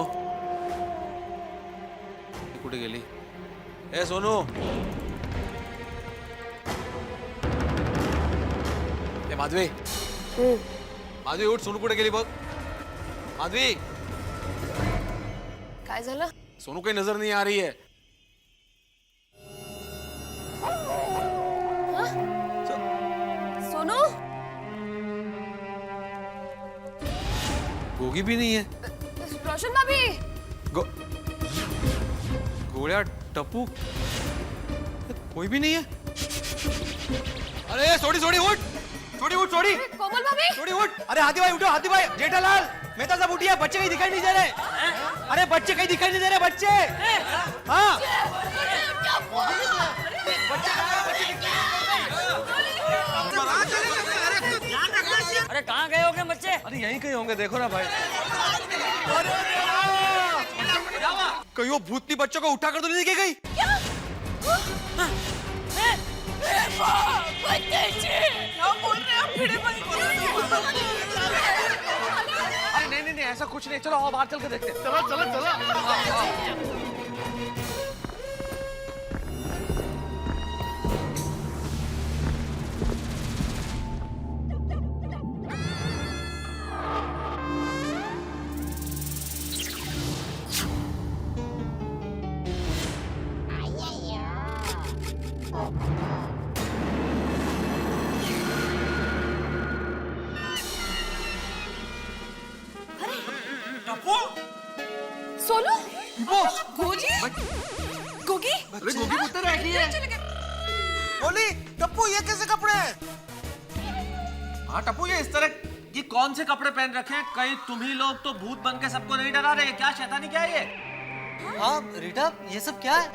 कुठे गेली? ए सोनू, ए माधवी, माधवी उठ, सोनू कुठे गेली बघ. माधवी, काय झालं? सोनू काही नजर नहीं आ रही है. सोनू गोगी भी नहीं है. रोशन भाभी गोलिया, टप्पू, कोई भी नहीं है. अरे सोडी सोडी उठ, सोडी उठ, सोडी कोमल भाभी, थोड़ी उठ. अरे हाथी भाई उठो, हाथी भाई. जेठालाल, मेहता साहब उठिए, बच्चे कहीं दिखाई नहीं दे रहे. अरे बच्चे कहीं दिखाई नहीं दे रहे, बच्चे. हाँ अरे कहाँ गए होगे बच्चे? अरे यहीं कहीं होंगे, देखो ना भाई. कहीं वो भूतनी बच्चों को उठा कर तो नहीं लेके गई? अरे नहीं नहीं नहीं, ऐसा कुछ नहीं. चलो आओ बाहर चल के देखते हैं. चलो चलो चलो. सोनू, गोगी, गोगी, अरे गोगी पुत्र बैठी है. बोली, टप्पू ये कैसे कपड़े हैं? हाँ टप्पू, ये इस तरह की कौन से कपड़े पहन रखे हैं? कहीं तुम ही लोग तो भूत बन के सबको नहीं डरा रहे? क्या शैतानी क्या है ये? हाँ रीटा, ये सब क्या है?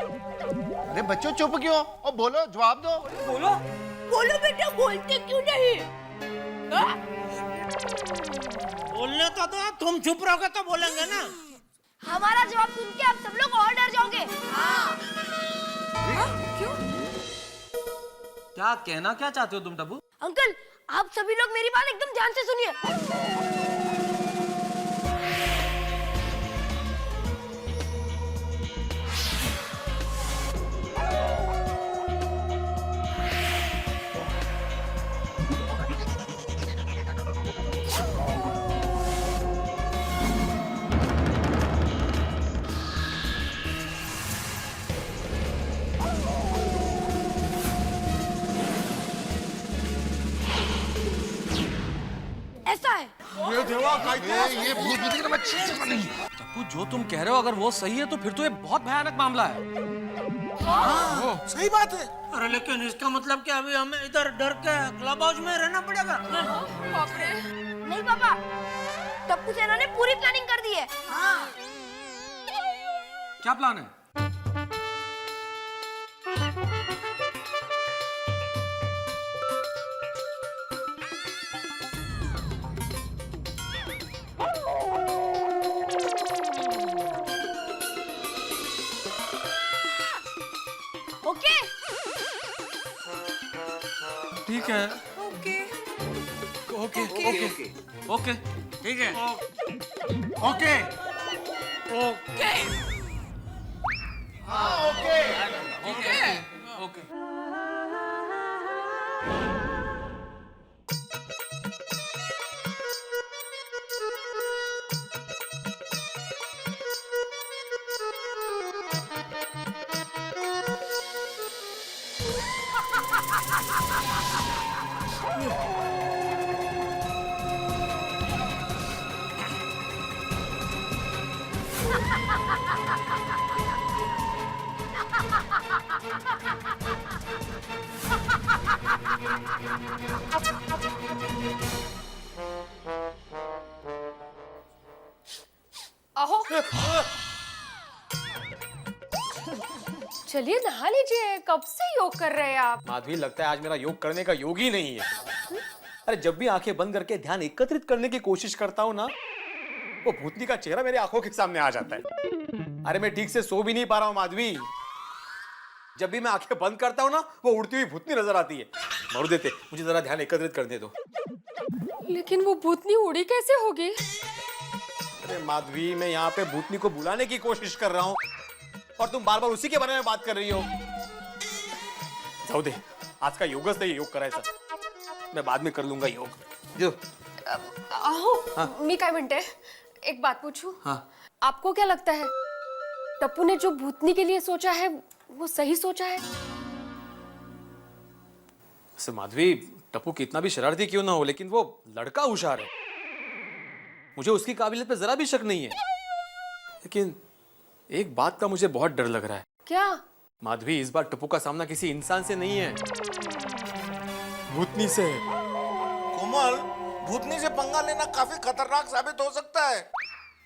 अरे बच्चों चुप क्यों? और बोलो, जवाब दो. बोलो बोलो बेटा, बोलते क्यों नहीं? हाँ? बोलने तो दो, तुम चुप रहोगे तो बोलेंगे ना। हमारा जवाब सुन के आप सब लोग और डर जाओगे। क्यों? क्या कहना क्या चाहते हो तुम टप्पू? अंकल, आप सभी लोग मेरी बात एकदम ध्यान से सुनिए। ऐसा है। ये देवा ये भूत भूत की बच्ची नहीं। टप्पू, जो तुम कह रहे हो अगर वो सही है तो फिर तो ये बहुत भयानक मामला है। सही बात है। अरे लेकिन इसका मतलब क्या अभी हमें इधर डर के क्लब हाउस में रहना पड़ेगा? नहीं पापा, टप्पू सेना ने पूरी प्लानिंग कर दी है। क्या प्लान है? ओके ठीक है। ओके ओके ओके ओके ठीक है। Okay okay. हाँ ओके ओके। आहो, चलिए नहा लीजिए। कब से योग कर रहे हैं आप? माधवी, लगता है आज मेरा योग करने का योग ही नहीं है। अरे जब भी आंखें बंद करके ध्यान एकत्रित करने की कोशिश करता हूँ ना, वो भूतनी का चेहरा मेरी आंखों के सामने आ जाता है। अरे मैं ठीक से सो भी नहीं पा रहा हूँ माधवी। जब भी मैं आंखें बंद करता हूँ ना, वो उड़ती हुई भूतनी नजर आती है। मर देते, मुझे जरा ध्यान एकत्रित करने दो। लेकिन वो भूतनी उड़ी कैसे होगी? अरे माधवी, मैं यहाँ पे भूतनी को बुलाने की कोशिश कर रहा हूँ और तुम बार बार उसी के बारे में बात कर रही हो। जाओ दे, आज का योगस नहीं, योग करायचा। मैं बाद में कर लूंगा योग। जो आहो, मी काय म्हणते, एक बात पूछूं? हाँ। आपको क्या लगता है टप्पू ने जो भूतनी के लिए सोचा है वो सही सोचा है? वैसे माधवी, टप्पू कितना भी शरारती क्यों ना हो, लेकिन वो लड़का होशियार है। मुझे उसकी काबिलियत पे जरा भी शक नहीं है। लेकिन एक बात का मुझे बहुत डर लग रहा है। क्या? माधवी, इस बार टप्पू का सामना किसी इंसान से नहीं है, भूतनी से है। कोमल, भूतनी से पंगा लेना काफी खतरनाक साबित हो सकता है।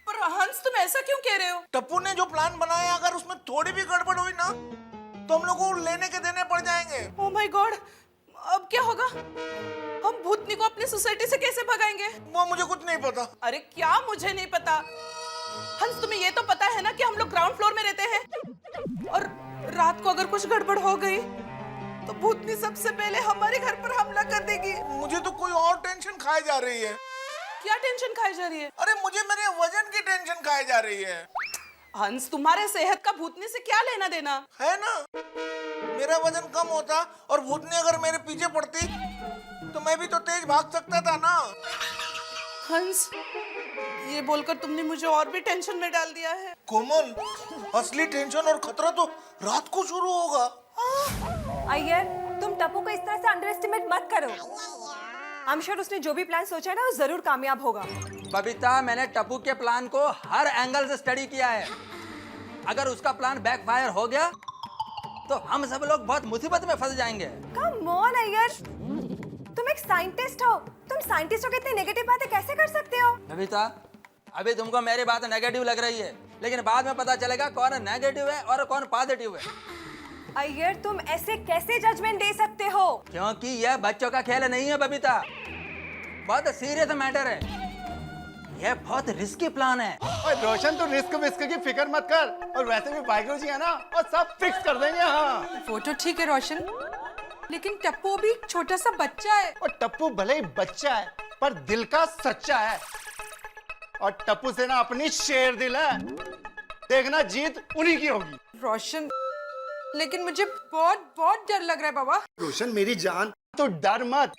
पर हंस, तुम ऐसा क्यों कह रहे हो? टप्पू ने जो प्लान बनाया, अगर उसमें थोड़ी भी गड़बड़ हुई ना, तो हम लोग को लेने के देने पड़ जाएंगे। ओह माय गॉड, अब क्या होगा? हम भूतनी को अपनी सोसाइटी से कैसे भगाएंगे? वो मुझे कुछ नहीं पता। अरे क्या मुझे नहीं पता? हंस, तुम्हें ये तो पता है ना कि हम लोग ग्राउंड फ्लोर में रहते हैं और रात को अगर कुछ गड़बड़ हो गई तो भूतनी सबसे पहले हमारे घर पर हमला कर देगी। मुझे तो कोई और टेंशन खाई जा रही है। क्या टेंशन खाई जा रही है? अरे मुझे मेरे वजन की टेंशन खाई जा रही है। हंस, तुम्हारे सेहत का भूतनी से क्या लेना देना है ना? मेरा वजन कम होता और भूतनी अगर मेरे पीछे पड़ती तो मैं भी तो तेज भाग सकता था ना। हंस, ये बोलकर तुमने मुझे और भी टेंशन में डाल दिया है। कोमल, असली टेंशन और खतरा तो रात को शुरू होगा। अय्यर, तुम टप्पू को इस तरह से अंडर एस्टिमेट मत करो। आई एम श्योर उसने जो भी प्लान सोचा है ना, वो जरूर कामयाब होगा। बबीता, मैंने टप्पू के प्लान को हर एंगल से स्टडी किया है। अगर उसका प्लान बैकफायर हो गया तो हम सब लोग बहुत मुसीबत में फंस जाएंगे। कम ऑन अय्यर, तुम एक साइंटिस्ट हो। तुम साइंटिस्ट हो के इतनी नेगेटिव बातें कैसे कर सकते हो? बबीता, अभी तुमको मेरी बात नेगेटिव लग रही है, लेकिन बाद में पता चलेगा कौन नेगेटिव है और कौन पॉजिटिव है। अय्यर, तुम ऐसे कैसे जजमेंट दे सकते हो? क्योंकि यह बच्चों का खेल नहीं है बबीता, बहुत सीरियस मैटर है। यह बहुत रिस्की प्लान है। और रोशन तो रिस्क विस्क की फिक्र मत कर, और वैसे भी वाहिगुरु जी है ना, और सब फिक्स कर देंगे। हाँ वो तो ठीक है रोशन, लेकिन टप्पू भी एक छोटा सा बच्चा है। और टप्पू भले ही बच्चा है पर दिल का सच्चा है, और टप्पू से ना अपनी शेर दिल है, देखना जीत उन्हीं की होगी। रोशन, लेकिन मुझे बहुत बहुत डर लग रहा है बाबा। रोशन मेरी जान, तो डर मत।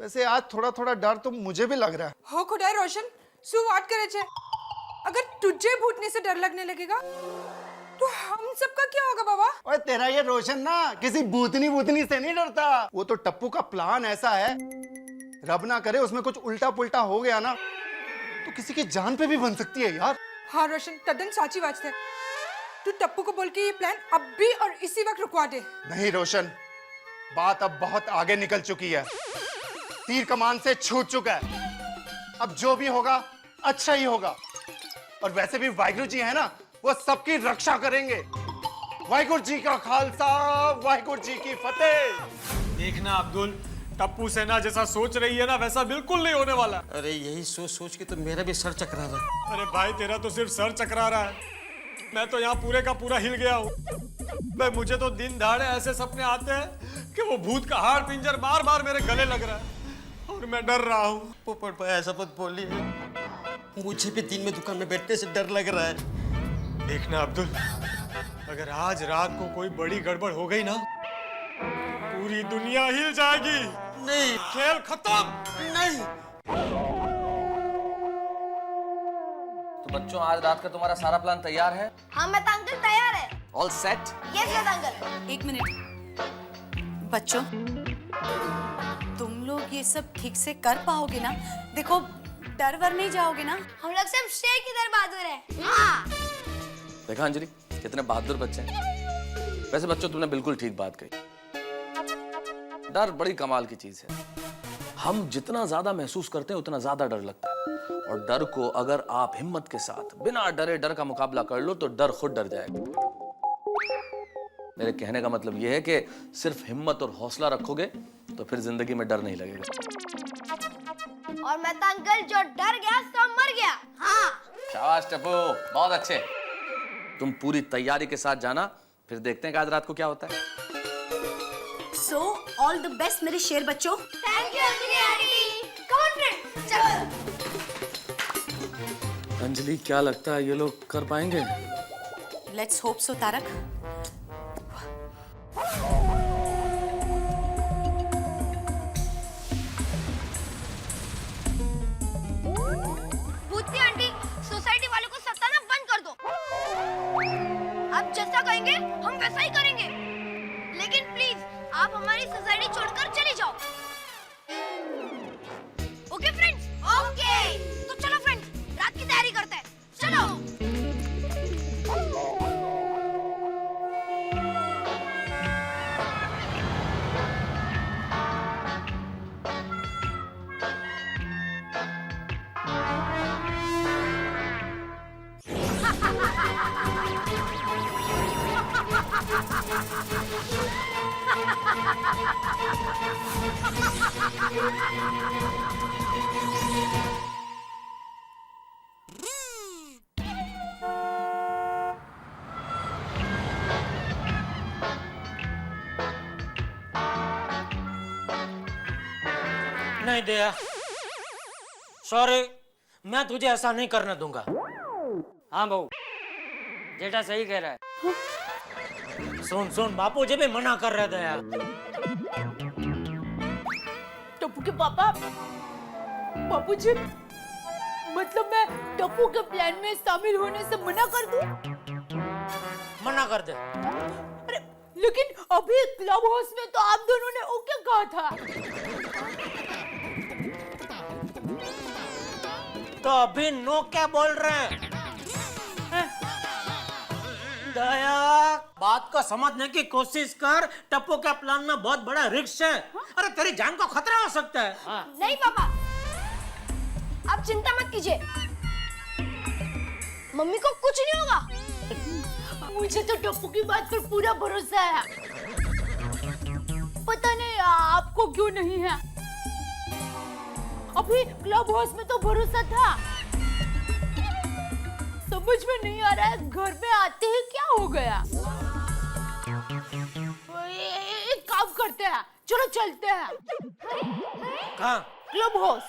वैसे आज थोड़ा थोड़ा डर तो मुझे भी लग रहा है। हो खुदाई रोशन, શું વાત કરે છે? अगर तुझे भूतनी से डर लगने लगेगा तो हम सबका क्या होगा बाबा? और तेरा ये रोशन ना किसी भूतनी से नहीं डरता। वो तो टप्पू का प्लान ऐसा है, रब ना करे उसमें कुछ उल्टा पुल्टा हो गया ना तो किसी की जान पे भी बन सकती है यार। हाँ रोशन, तद्दन साची बात है। तू टप्पू को बोल के ये प्लान अब भी और इसी वक्त रुकवा दे। नहीं रोशन, बात अब बहुत आगे निकल चुकी है, तीर कमान से छूट चुका है। अब जो भी होगा अच्छा ही होगा, और वैसे भी वाहिगुरु जी है ना, वो सबकी रक्षा करेंगे। वाहिगुरु जी का खालसा, वाहिगुरु जी की फतेह। देखना अब्दुल, टप्पू सेना जैसा सोच रही है ना वैसा बिल्कुल नहीं होने वाला। अरे यही सोच सोच के तो मेरा भी सर चकरा रहा है। अरे भाई तेरा तो सिर्फ सर चकरा रहा है, मैं तो यहाँ पूरे का पूरा हिल गया हूँ। भाई मुझे तो दिन दहाड़े ऐसे सपने आते हैं कि वो भूत का हाड़ पिंजर बार बार मेरे गले लग रहा है और मैं डर रहा हूँ। पोपट भाई ऐसा मत बोलिए, मुझे भी दिन में दुकान में बैठने से डर लग रहा है। देखना अब्दुल, अगर आज रात को कोई बड़ी गड़बड़ हो गई ना, पूरी दुनिया हिल जाएगी। नहीं, खेल खत्म। नहीं। तो बच्चों, आज रात का तुम्हारा सारा प्लान तैयार है? हाँ मैं तो अंकल तैयार है। All set? Yes yes uncle. एक मिनट बच्चों, तुम लोग ये सब ठीक से कर पाओगे ना? देखो डर वर नहीं जाओगे ना? हम लोग सब शेर की तरह बहादुर हैं। हाँ। देखा अंजलि, कितने बहादुर बच्चे हैं। वैसे बच्चों, तुमने बिल्कुल ठीक बात कही। डर बड़ी कमाल की चीज है। हम जितना ज्यादा महसूस करते हैं उतना ज्यादा डर लगता है, और डर को अगर आप हिम्मत के साथ बिना डरे डर का मुकाबला कर लो तो डर खुद डर जाएगा। मेरे कहने का मतलब यह है कि सिर्फ हिम्मत और हौसला रखोगे तो फिर जिंदगी में डर नहीं लगेगा। और मैं तो अंकल जो डर गया सो मर गया। हाँ। शाबाश टप्पू, बहुत अच्छे। तुम पूरी तैयारी के साथ जाना, फिर देखते हैं कि आज रात को क्या होता है। सो ऑल द बेस्ट मेरे शेर बच्चों। Thank you Anjali aunty. Come on friends, चलो। अंजलि, क्या लगता है ये लोग कर पाएंगे? Let's hope so Tarak. भूतनी आंटी, सोसाइटी वालों को सताना बंद कर दो। आप जैसा कहेंगे हम वैसा ही करेंगे, लेकिन प्लीज आप हमारी सोसाइटी छोड़कर चले जाओ। Okay friends? ओके। तो चलो फ्रेंड्स, रात की तैयारी करते हैं। चलो। नहीं दया, सॉरी, मैं तुझे ऐसा नहीं करने दूंगा। हाँ बहू, जेठा सही कह रहा है। सुन सुन, बापू जी भी मना कर रहे दया। टप्पू के पापा, बापू जी, मतलब मैं टप्पू के प्लान में शामिल होने से मना कर दूं? मना कर दे। अरे लेकिन अभी क्लब हाउस में तो आप दोनों ने ओके कहा था। तो अभी नो क्या बोल रहे हैं? दया, बात को समझने की कोशिश कर। टप्पू के प्लान में बहुत बड़ा रिस्क है। अरे तेरी जान को खतरा हो सकता है। नहीं पापा, आप चिंता मत कीजिए, मम्मी को कुछ नहीं होगा। मुझे तो टप्पू की बात पर पूरा भरोसा है। पता नहीं आपको क्यों नहीं है। अभी क्लब हाउस में तो भरोसा था, समझ में नहीं आ रहा है, घर में आते ही क्या हो गया। एक काम करते हैं, चलो चलते हैं। कहाँ? Club house.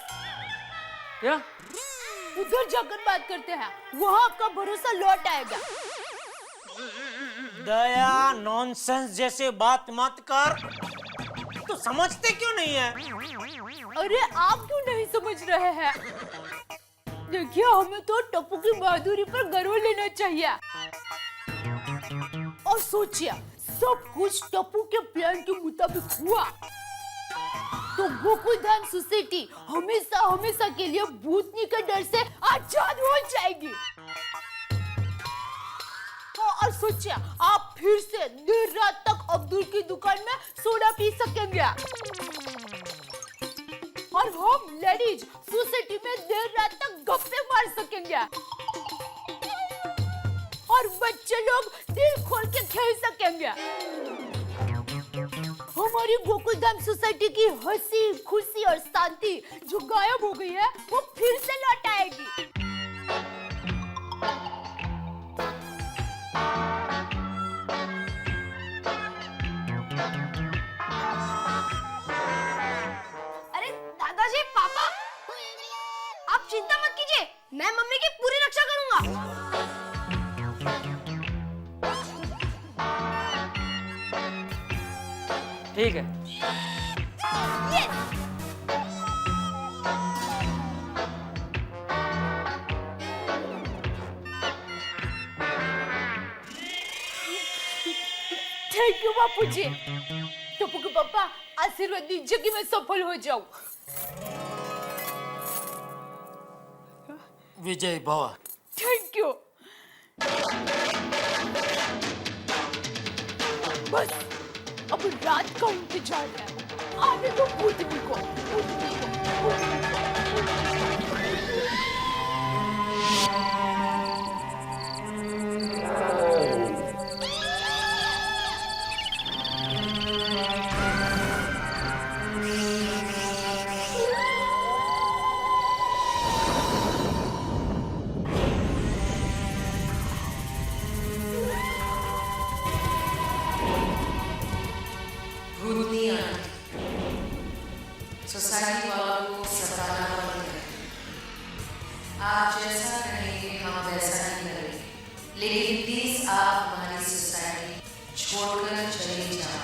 क्या? उधर जाकर बात करते हैं, वहाँ आपका भरोसा लौट आएगा। दया, नॉनसेंस जैसे बात मत कर। तो समझते क्यों नहीं है? अरे आप क्यों नहीं समझ रहे हैं? देखिए, हमें तो टप्पू की बहादुरी पर गर्व लेना चाहिए। और सोचिए, सब कुछ टप्पू के प्लान के मुताबिक हुआ तो गोकुलधाम सोसाइटी हमेशा हमेशा के लिए भूतनी के डर से आजाद हो जाएगी। और सोचिए, आप फिर से देर रात तक अब्दुल की दुकान में सोडा पी सकेंगे और हम लेडीज सोसाइटी में देर रात तक गप्पे मार सकेंगे और बच्चे लोग दिल खोल के खेल सकेंगे। हमारी गोकुलधाम सोसाइटी की हंसी, खुशी और शांति जो गायब हो गई है, वो फिर से लौट आएगी। अरे दादाजी, पापा, आप चिंता मत कीजिए, मैं मम्मी की पूरी रक्षा करूंगा। ठीक है। थैंक यू बापूजी। टप्पू के पापा, आशीर्वाद दीजिए कि मैं सफल हो जाऊं। विजय भव। Thank you. बस अब रात का इंतजार है। आने दो भूतनी को, भूतनी को। सोसाइटी वालों को सताना बंद करें। आप जैसा कहेंगे हम वैसा ही करेंगे, लेकिन प्लीज आप हमारी सोसाइटी छोड़कर चले जाओ।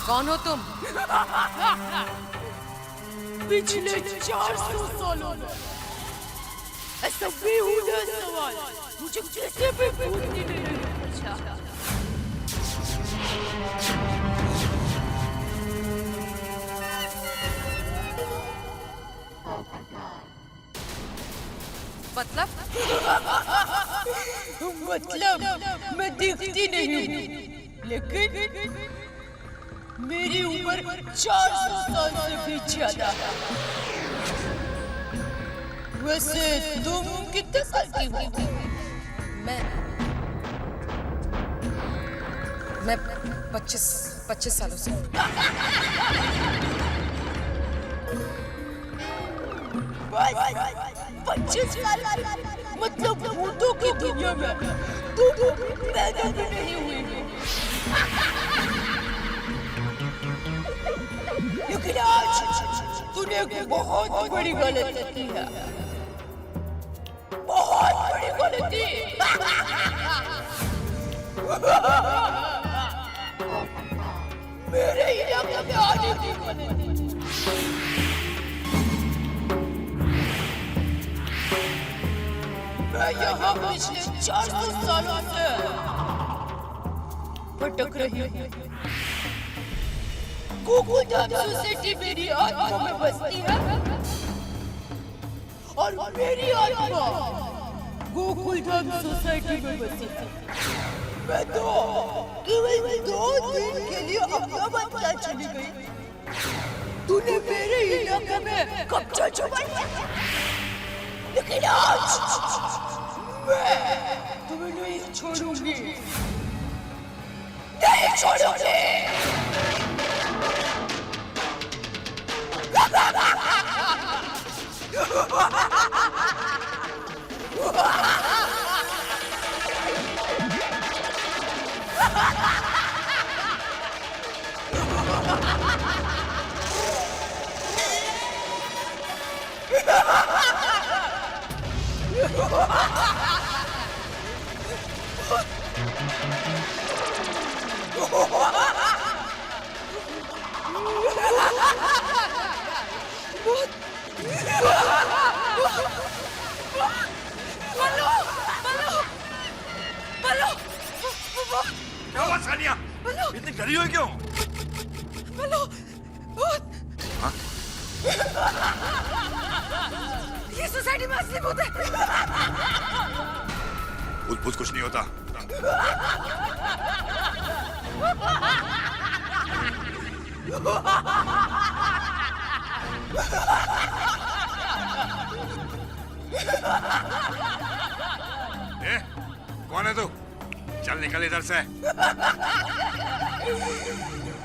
कौन हो तुम? पिछले 400 सालों में ऐसा बेहुदा सवाल मुझे किसी भी भूतनी ने नहीं पूछा। मतलब मैं दिखती नहीं हूँ, लेकिन मेरी उम्र 400 साल से भी ज्यादा है। वैसे तुम कितने साल की हो? मैं 25 सालों से। 25 साल मतलब भूतों की दुनिया में तुम पैदा भी नहीं हुई। लेकिन आज तूने एक बहुत बड़ी गलती की है, बहुत बड़ी गलती। मेरे इलाके में आने की गलती। मैं यहाँ पिछले 400 सालों से भटक रही हूँ। गोकुलधाम सोसाइटी मेरी आत्मा में बसती है और मेरी आत्मा गोकुलधाम सोसाइटी में बसती है। मैं तो केवल 2 दिन के लिए अहमदाबाद क्या चली गई। तूने मेरे इलाके में कब्जा जमा लिया, लेकिन आज मैं तुम्हें नहीं छोड़ूंगी, नहीं छोड़ूंगी। क्या हुआ सानिया? इतनी डरी हुई क्यों? हाँ? ये सोसाइटी में असली भूत है। भूत कुछ नहीं होता। कौन है तू? चल निकल इधर से।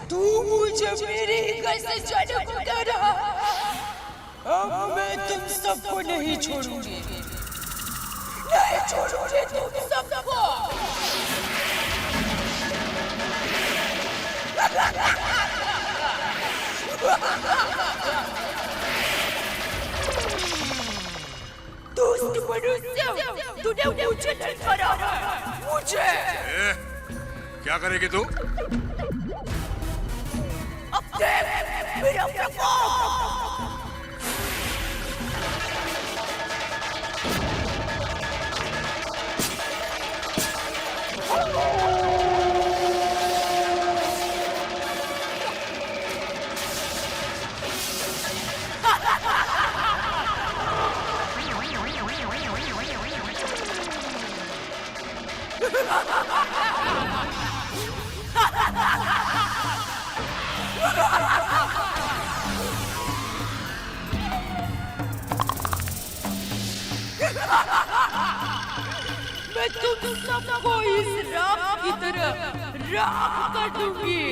तू मुझे मेरे घर से जाने को कह रहा। अब मैं तुम सबको नहीं छोड़ूंगी, नहीं छोड़ूंगी तुम सबको। दुष्ट मनुष्य, तूने मुझे ललकारा, मुझे। क्या करेगी तू? अब देख मेरा प्रभाव। मैं तुम सबको इस राख की तरह राख कर दूंगी।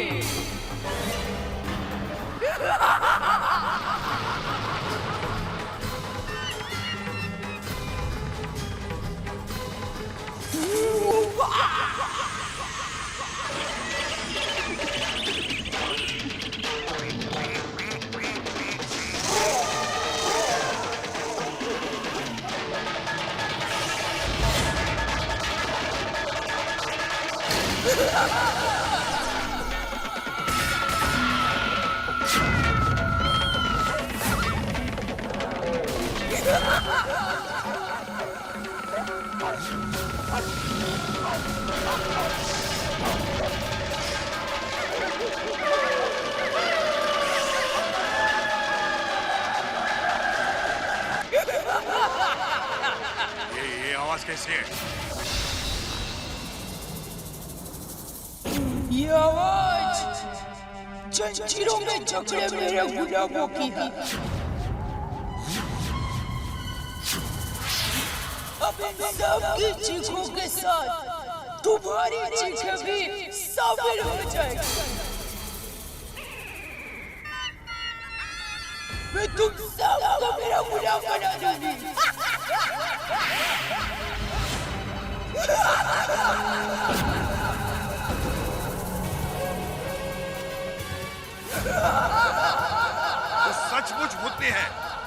ये आवाज कैसी है? ये आवाज जंजीरों में जकड़े मेरे गुलामों की है। अब इन सबकी चीखों के साथ तुम्हारी चीखें भी शामिल हो जाएगी। मैं तुम सबको मेरा गुलाम बना दूंगी। तो सचमुच भूतनी है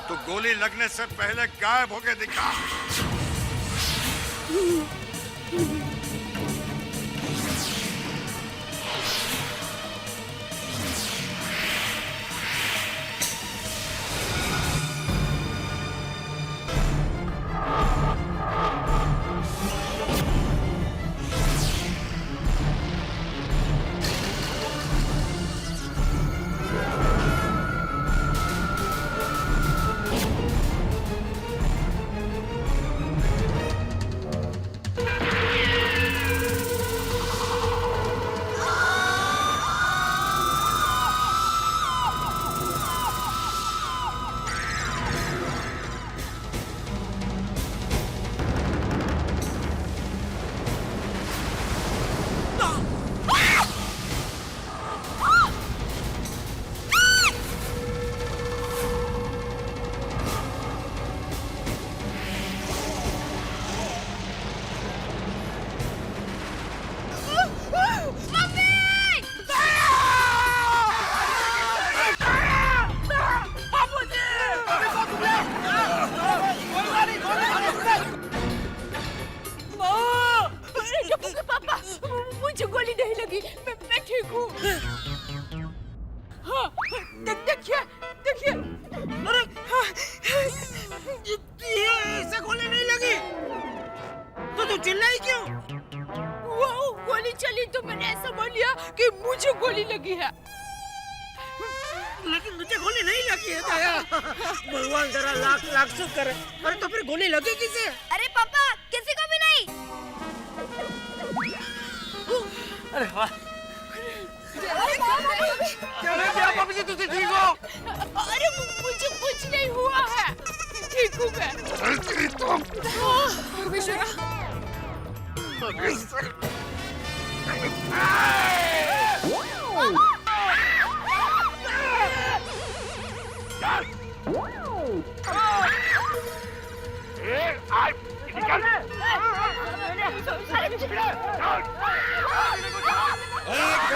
तो गोली लगने से पहले गायब होके दिखा। मुझे गोली नहीं लगी, मैं ठीक हूँ। हाँ, देखिए देखिए, अरे इसे गोली नहीं लगी तो तू चिल्लाई क्यों? वो गोली चली तो मैंने ऐसा मान लिया कि मुझे गोली लगी है। लेकिन मुझे गोली नहीं लगी है दया। भगवान जरा लाख लाख शुक्र करे। अरे तो फिर गोली लगी किसे? अरे पापा किसी को भी नहीं। अरे वाह। क्या पापा जी तुझे ठीक हो? अरे मुझे कुछ नहीं हुआ है, ठीक हूँ मैं। परमेश्वरा।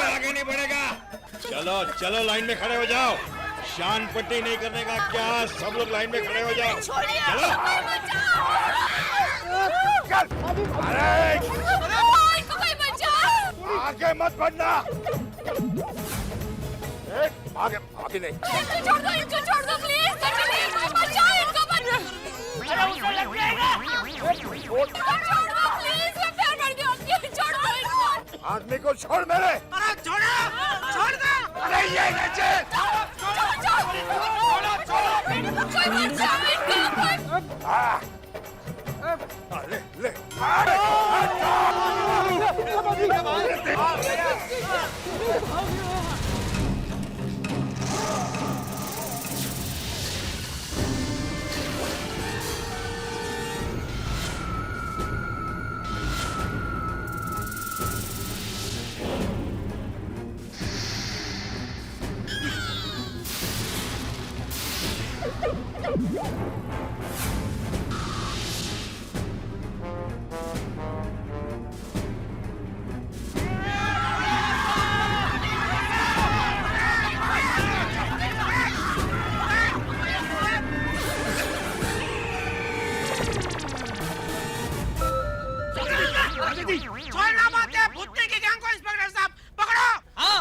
आगे नहीं बढ़ेगा। चलो चलो लाइन में खड़े हो जाओ। शान पट्टी नहीं करने का क्या, सब लोग लाइन में खड़े हो जाओ। चलो। आगे मत बढ़ना। आगे आगे नहीं। छोड़ दो इनको, छोड़ दो प्लीज, बचाओ इनको, अरे उसे लग जाएगा। छोड़ दो प्लीज, मैं प्यार कर दूंगी, छोड़ दो इनको। आदमी को छोड़ मेरे। अरे छोड़ो, छोड़ दो। अरे ये नीचे। ले ले। छोड़ना मत है, भूतनी की गैंग को इंस्पेक्टर साहब पकड़ो। हाँ,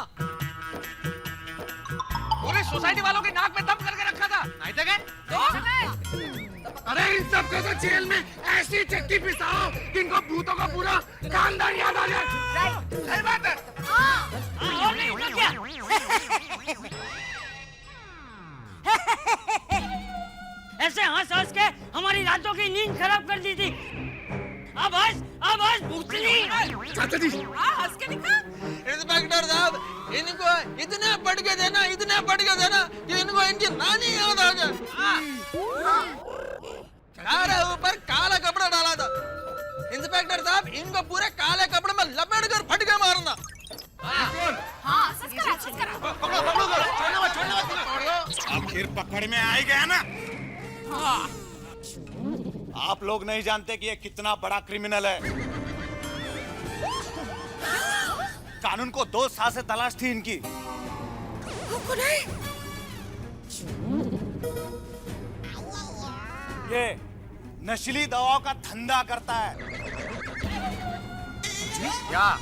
पूरे सोसाइटी वालों के नाक में दम करके रखा था, नहीं तो क्या? अरे इन सबको तो जेल में ऐसी चक्की पिसाओ कि इनको भूतों का पूरा खानदान याद आ जाए। सही बात है। और नहीं तो क्या? ऐसे हंस हंस के हमारी रातों की नींद खराब कर दी थी। अब हंस भूतनी। चाचा जी। हंस के दिखा। इंस्पेक्टर साहब इनको इतने पढ़ के देना कि इनको इनकी नानी याद आ जाए। सारे ऊपर काला कपड़ा डाला था। इंस्पेक्टर साहब, इनको पूरे काले कपड़े में लपेट कर फटके मारना। आखिर पकड़ में आ ही गया ना। आप लोग नहीं जानते कि ये कितना बड़ा क्रिमिनल है। कानून को 2 साल से तलाश थी इनकी। ये नशीली दवाओं का धंधा करता है। क्या?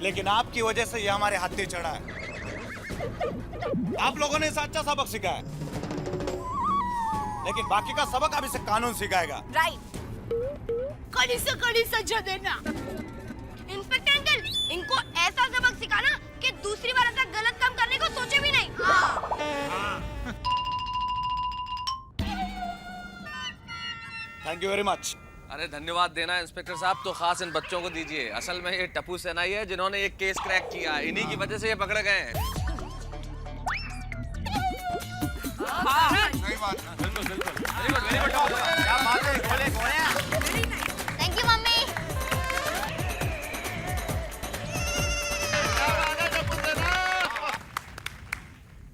लेकिन आपकी वजह से ये हमारे हाथे चढ़ा है। आप लोगों ने इसे अच्छा सबक सिखाया, लेकिन बाकी का सबक अब इसे कानून सिखाएगा। राइट, कड़ी से कड़ी सजा देना। इंस्पेक्टर अंकल, इनको ऐसा सबक सिखाना कि दूसरी बार ऐसा गलत काम करने को सोचे भी नहीं। Thank you very much. अरे धन्यवाद देना इंस्पेक्टर साहब तो खास इन बच्चों को दीजिए। असल में ये टप्पू सेनाई है जिन्होंने ये केस क्रैक किया। इन्हीं की वजह से ये पकड़े गए हैं। सही बात है। बिल्कुल बिल्कुल। क्या बात है, गोले गोले। Thank you mummy.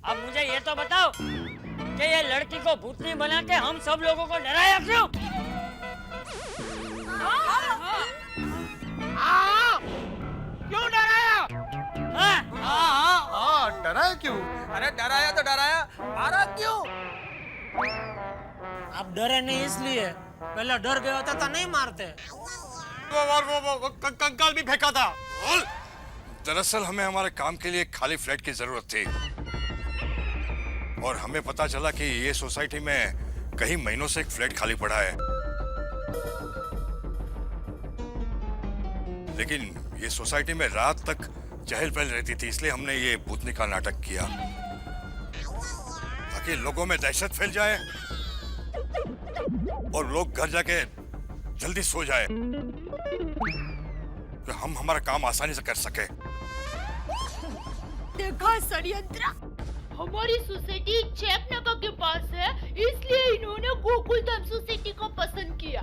अब मुझे ये तो बताओ कि ये लड़की को भूतनी बना के हम सब लोगों को डराया क्यों? क्यों डराया? डराया क्यों? अरे डराया तो डराया, मारा क्यों? आप डरे नहीं इसलिए, पहले डर गए होते तो नहीं मारते। वो कंकाल भी फेंका था। दरअसल हमें हमारे काम के लिए खाली फ्लैट की जरूरत थी और हमें पता चला कि ये सोसाइटी में कई महीनों से एक फ्लैट खाली पड़ा है, लेकिन ये सोसाइटी में रात तक चहल पहल रहती थी, इसलिए हमने ये भूतनी का नाटक किया ताकि लोगों में दहशत फैल जाए और लोग घर जाके जल्दी सो जाए तो हम हमारा काम आसानी से कर सके। देखा षड्यंत्र, हमारी सोसाइटी चैपनाका के पास है, इसलिए इन्होंने गोकुलधाम सोसाइटी को पसंद किया।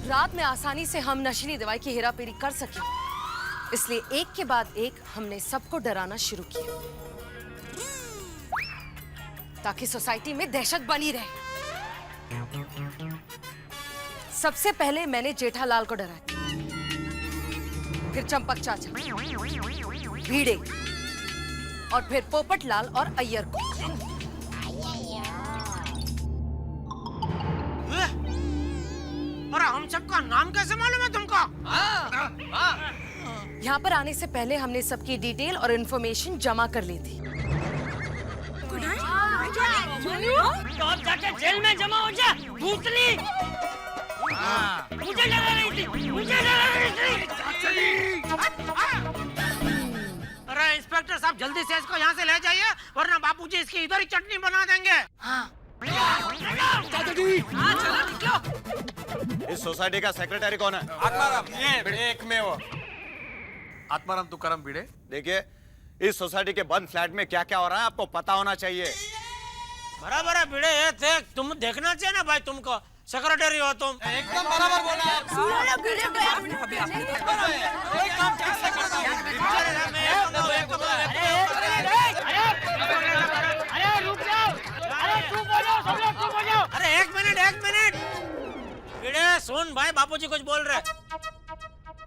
रात में आसानी से हम नशीली दवाई की हेराफेरी कर सके, इसलिए एक के बाद एक हमने सबको डराना शुरू किया ताकि सोसाइटी में दहशत बनी रहे। सबसे पहले मैंने जेठालाल को डराया, फिर चंपक चाचा, भीड़े और फिर पोपटलाल और अय्यर को। अरे हम सबका नाम कैसे मालूम है तुमको? यहाँ पर आने से पहले हमने सबकी डिटेल और इंफॉर्मेशन जमा कर ली थी। तो अब जाके जेल में जमा हो जा, भूतनी। मुझे डरा रही थी, मुझे डरा रही थी। अरे इंस्पेक्टर साहब, जल्दी से इसको यहाँ से ले जाइए, वरना बापूजी इसकी इधर ही चटनी बना देंगे। इस सोसाइटी का सेक्रेटरी कौन है? आत्माराम। ये एक में वो आत्माराम तुकाराम भिड़े। देखिए, इस सोसाइटी के बंद फ्लैट में क्या क्या हो रहा है आपको पता होना चाहिए। बराबर है भिड़े, ये देख, तुम देखना चाहिए ना भाई, तुमको सेक्रेटरी हो तुम। एकदम बराबर बोला आप। अरे रुक जाओ, अरे चुप हो जाओ, सब लोग चुप हो जाओ। अरे एक मिनट भिड़े, सुन भाई, बापूजी कुछ बोल रहे।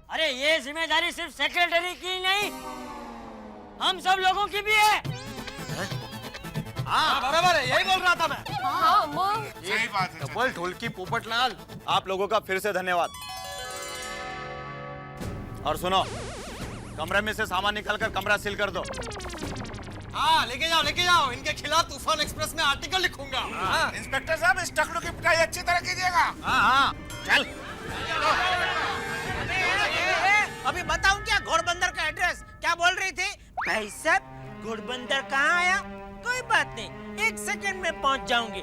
अरे ये जिम्मेदारी सिर्फ सेक्रेटरी की नहीं, हम सब लोगों की भी है। हाँ बराबर है, यही बोल रहा था मैं। सही बात है। डबल ढोलकी पोपटलाल। आप लोगों का फिर से धन्यवाद। और सुनो, कमरे में से सामान निकालकर कमरा सील कर दो। हाँ लेके जाओ, इनके खिलाफ तूफान एक्सप्रेस में आर्टिकल लिखूंगा। इंस्पेक्टर साहब, इस टकलू की पिटाई अच्छी तरह कीजिएगा। हाँ चल। अभी बताऊं क्या घोड़बंदर का एड्रेस? क्या बोल रही थी? भाई साहब, घोड़बंदर कहाँ आया? कोई बात नहीं, 1 सेकंड में पहुंच जाऊंगी।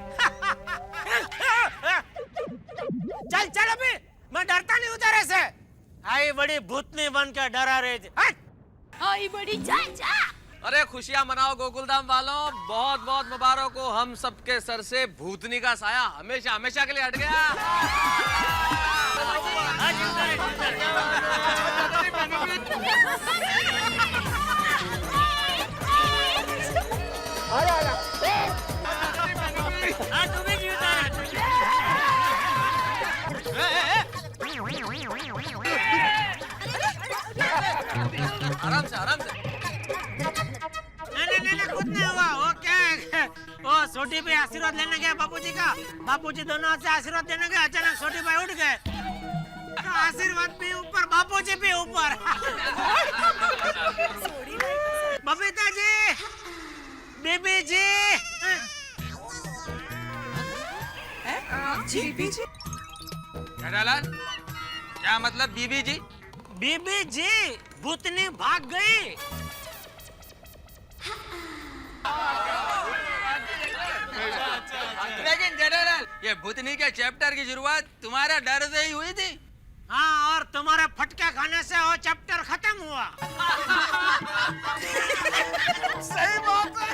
चल अभी, मैं डरता नहीं हूँ तेरे से। आई बड़ी भूतनी बन के डरा रही थी। हट! आई बड़ी चाचा। अरे खुशियां मनाओ गोकुलधाम वालों, बहुत बहुत मुबारक हो। हम सबके सर से भूतनी का साया हमेशा हमेशा के लिए हट गया। आराम से आराम से। नहीं कुछ नहीं हुआ। ओके वो छोटी पे आशीर्वाद लेने गए बापूजी का। बापूजी दोनों से आशीर्वाद लेने गए, अचानक छोटी भाई उठ गए। तो आशीर्वाद भी ऊपर, बापूजी भी ऊपर। बबीता जी, बीबी जी। बीबी जी? क्या डाला? क्या मतलब बीबी जी? बीबी जी, भूतनी भाग गई। लेकिन जनरल, ये भूतनी के चैप्टर की शुरुआत तुम्हारा डर से ही हुई थी। हाँ, और तुम्हारे फटके खाने से वो चैप्टर खत्म हुआ। सही बात है।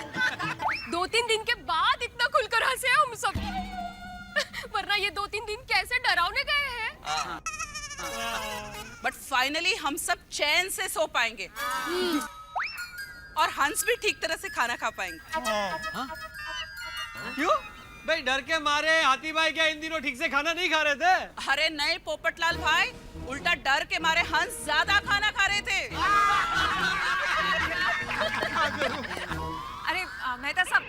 2-3 दिन के बाद इतना खुलकर हंसे हम सब, वरना ये 2-3 दिन कैसे डरावने गए हैं। बट फाइनली हम सब चैन से सो पाएंगे और हंस भी ठीक तरह से खाना खा पाएंगे। क्यों भाई? डर के मारे हाथी भाई क्या इन दिनों ठीक से खाना नहीं खा रहे थे? अरे नहीं पोपटलाल भाई, उल्टा डर के मारे हंस ज्यादा खाना खा रहे थे। अरे मेहता साहब,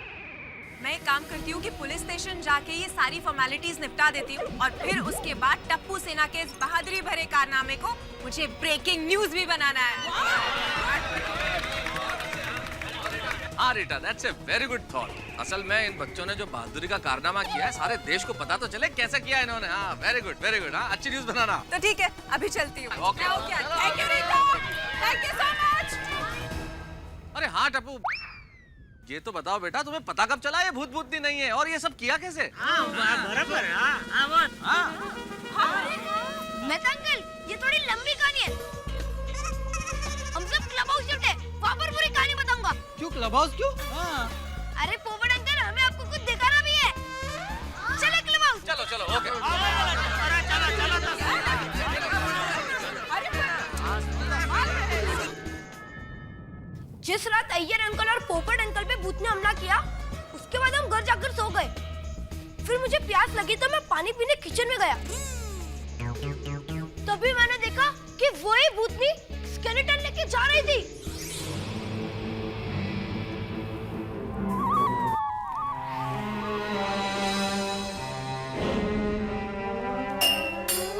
मैं एक काम करती हूँ कि पुलिस स्टेशन जाके ये सारी फॉर्मेलिटीज निपटा देती हूँ और फिर उसके बाद टप्पू सेना के इस बहादुरी भरे कारनामे को मुझे ब्रेकिंग न्यूज भी बनाना है। हाँ Rita, that's a very good thought. असल में इन बच्चों ने जो बहादुरी का कारनामा किया है, सारे देश को पता तो चले कैसे किया इन्होंने। हाँ वेरी गुड वेरी गुड। हाँ अच्छी न्यूज बनाना। तो ठीक है, अभी चलती हूँ। Okay. Thank you Rita, thank you so much. अरे हाँ टप्पू, ये तो बताओ बेटा, तुम्हें पता कब चला ये भूत भूतनी नहीं है, और ये सब किया कैसे? हाँ बराबर। मेहता अंकल, ये थोड़ी लंबी कहानी है। हम सब क्लब हाउस जुटे, वहाँ पर पूरी कहानी बताऊंगा। क्यों क्लब हाउस क्यों? अरे पोपट अंकल, हमें आपको कुछ दिखाना भी है। चले क्लब हाउस। चलो चलो ओके। जिस रात अय्यर अंकल और पोपट अंकल पे भूत ने हमला किया, उसके बाद हम घर जाकर सो गए। फिर मुझे प्यास लगी तो मैं पानी पीने किचन में गया। तभी मैंने देखा कि वही भूतनी स्केलेटन लेके जा रही थी।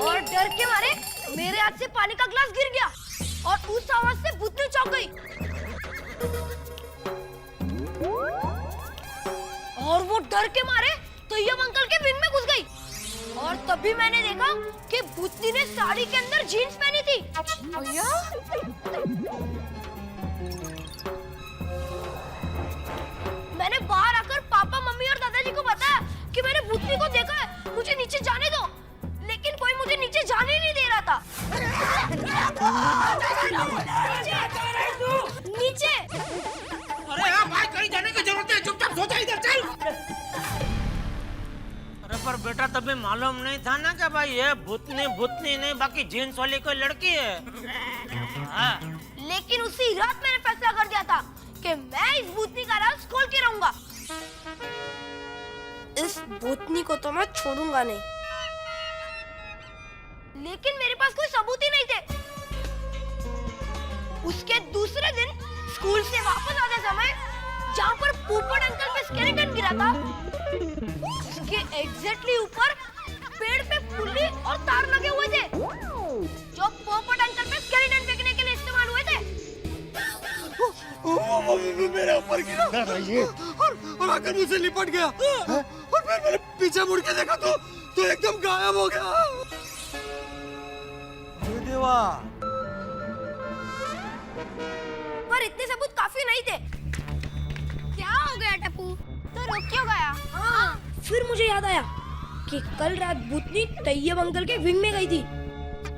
और डर के मारे मेरे हाथ से पानी का ग्लास गिर गया और उस आवाज से भूतनी चौंक गई और वो डर के मारे तैयब अंकल के विंग में घुस गई। और तभी मैंने देखा कि भूतनी ने साड़ी के अंदर जीन्स पहनी थी। मैंने बाहर आकर पापा, मम्मी और दादाजी को बताया कि मैंने भूतनी को देखा है, मुझे नीचे जाने दो। लेकिन कोई मुझे नीचे जाने नहीं दे रहा था। नीचे। अरे हाँ भाई, कहीं जाने की जरूरत है, चुपचाप सो जा, इधर चल। अरे पर बेटा, तभी मालूम नहीं था ना कि भाई ये भूतनी नहीं, बाकी जीन्स वाली कोई लड़की है। हाँ। लेकिन उसी रात मैंने फैसला कर दिया था कि मैं इस भूतनी का राज खोल के रहूंगा। इस भूतनी को तो मैं छोड़ूंगा नहीं। लेकिन मेरे पास कोई सबूत ही नहीं थे। उसके दूसरे दिन स्कूल से वापस आते समय जहाँ पर पोपट अंकल पे स्केलेटन गिरा था, उसके एग्जैक्टली ऊपर पेड़ पे पुल्ली और तार लगे हुए थे जो पोपट अंकल पे स्केलेटन फेंकने के लिए इस्तेमाल हुए थे। वो मेरे ऊपर गिरा और आकर मुझसे लिपट गया और फिर मैंने पीछे मुड़ के देखा तो एकदम गायब हो गया। देवा, पर इतने सबूत काफी नहीं थे। क्या हो गया टप्पू? तो रुक क्यों गया? हाँ। फिर मुझे याद आया कि कल रात भूतनी तैयब अंकल के विंग में गई थी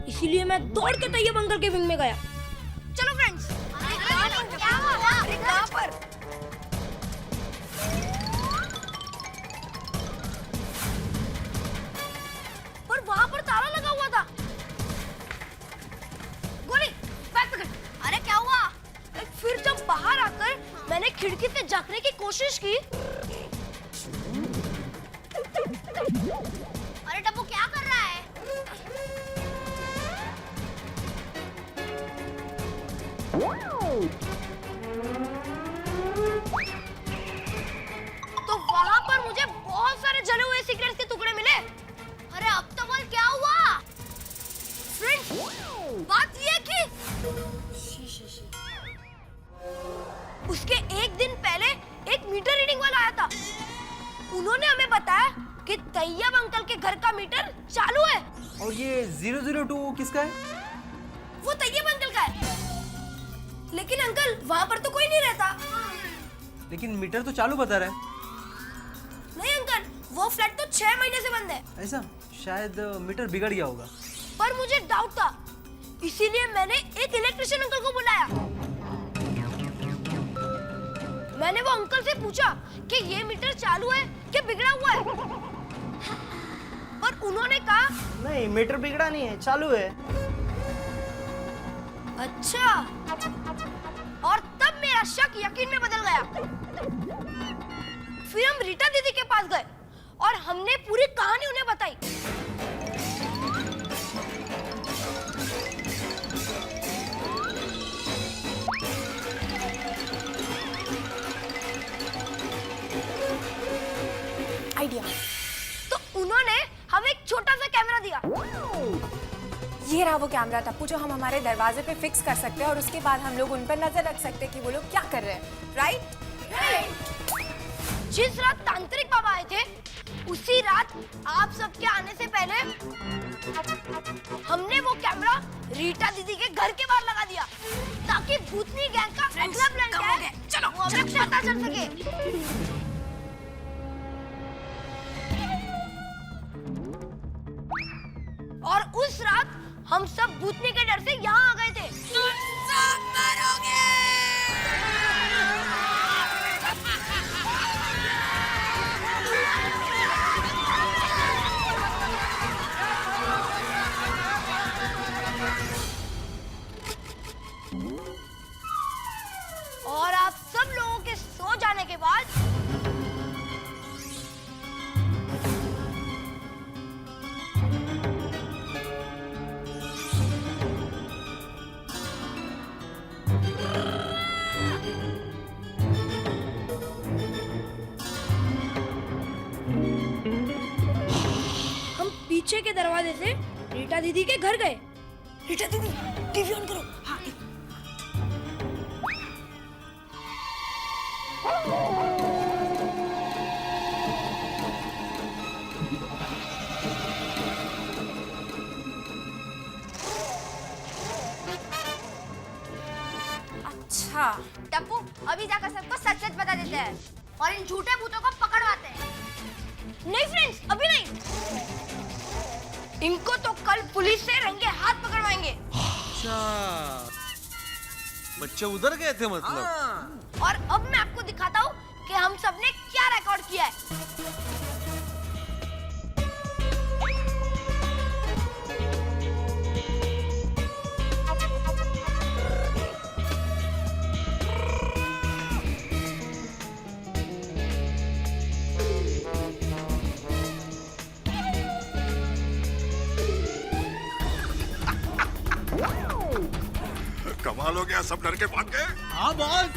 इसीलिए मैं दौड़ के तैयब अंकल के विंग में गया। चलो फ्रेंड्स। क्या हुआ? अरे कहाँ पर? पर वहाँ पर ताला लगा हुआ था। गोली, बैग पकड़। अरे क्या हुआ? फिर जब बाहर आकर मैंने खिड़की से झांकने की कोशिश की। अरे टप्पू क्या कर रहा है? तो वहाँ पर मुझे बहुत सारे जले हुए सिगरेट के टुकड़े मिले। अरे अब तो बोल क्या हुआ? फ्रेंड्स, बात ये कि उसके एक दिन पहले एक मीटर रीडिंग वाला आया था। उन्होंने हमें बताया कि तैयब अंकल के घर का मीटर चालू है। और ये 002 किसका है? वो तैयब अंकल का है। लेकिन अंकल वहाँ पर तो कोई नहीं रहता। लेकिन मीटर तो चालू बता रहा है। नहीं अंकल, वो फ्लैट तो 6 महीने से बंद है। ऐसा? शायद मीटर बिगड़ गया होगा। पर मुझे डाउट था, इसीलिए मैंने एक इलेक्ट्रिशियन अंकल को बुलाया। मैंने वो अंकल से पूछा कि ये मीटर चालू है कि बिगड़ा हुआ है। पर उन्होंने कहा नहीं, मीटर बिगड़ा नहीं है, चालू है। अच्छा, और तब मेरा शक यकीन में बदल गया। फिर हम रीटा दीदी के पास गए और हमने पूरी कहानी उन्हें बताई। आइडिया। तो उन्होंने हमें एक छोटा सा कैमरा दिया। ये रहा वो कैमरा टप्पू जो हम हमारे दरवाजे पे फिक्स कर सकते हैं और उसके बाद हम लोग उन पर नजर रख सकते हैं कि वो लोग क्या कर रहे हैं। राइट? जिस रात तांत्रिक बाबा आए थे, उसी रात आप सबके आने से पहले हमने वो कैमरा रीटा दीदी के घर के बाहर लगा दिया ताकि भूतनी गैंग का अगला प्लान क्या है, चलो वो हमें पता चल सके। और उस रात हम सब भूतनी के डर से यहाँ आ गए थे। तुम सब मरोगे। और आप सब लोगों के सो जाने के बाद हम पीछे के दरवाजे से रीटा दीदी के घर गए। रीटा दीदी, टीवी ऑन करो। हाँ। अच्छा टप्पू, अभी जाकर सबको सच सच बता देते हैं और इन झूठे भूतों को पकड़वाते हैं। नहीं फ्रेंड्स, अभी नहीं। इनको तो कल पुलिस से रंगे हाथ पकड़वाएंगे। अच्छा, बच्चे उधर गए थे मतलब? और अब मैं आपको दिखाता हूँ कि हम सबने क्या रिकॉर्ड किया है। कमाल हो गया, सब डर के भाग गए। हाँ बॉस,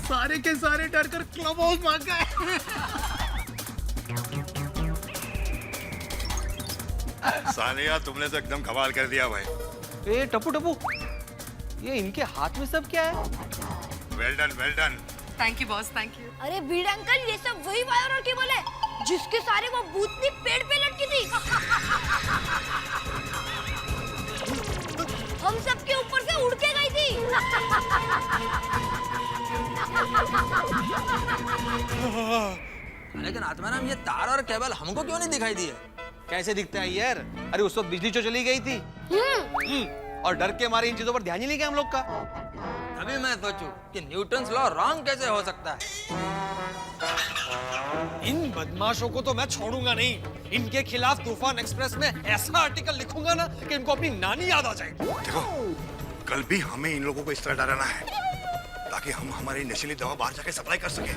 सारे के सारे डर कर क्लब हाउस भाग गए। सानिया, तुमने तो एकदम कमाल कर दिया भाई। ए टप्पू टप्पू, ये इनके हाथ में सब क्या है? Well done, well done. Thank you boss, thank you. अरे बीड अंकल, ये सब वही वायर की बोले जिसके सारे वो भूतनी पेड़ पे लटकी थी। हम सबके ऊपर से उड़ के गई थी। लेकिन आत्माराम, ये तार और केबल हमको क्यों नहीं दिखाई दिए? कैसे दिखता है यार? अरे उस वक्त बिजली जो चली गई थी। और डर के मारे इन चीजों पर ध्यान ही नहीं गया हम लोग का। अभी मैं सोचूं कि न्यूटन्स लॉ रॉन्ग कैसे हो सकता है। इन बदमाशों को तो मैं छोड़ूंगा नहीं। इनके खिलाफ तूफान एक्सप्रेस में ऐसा आर्टिकल लिखूंगा ना कि इनको अपनी नानी याद आ जाएगी। देखो, कल भी हमें इन लोगों को इस तरह डराना है ताकि हम हमारी नशीली दवा बाहर जाके सप्लाई कर सके।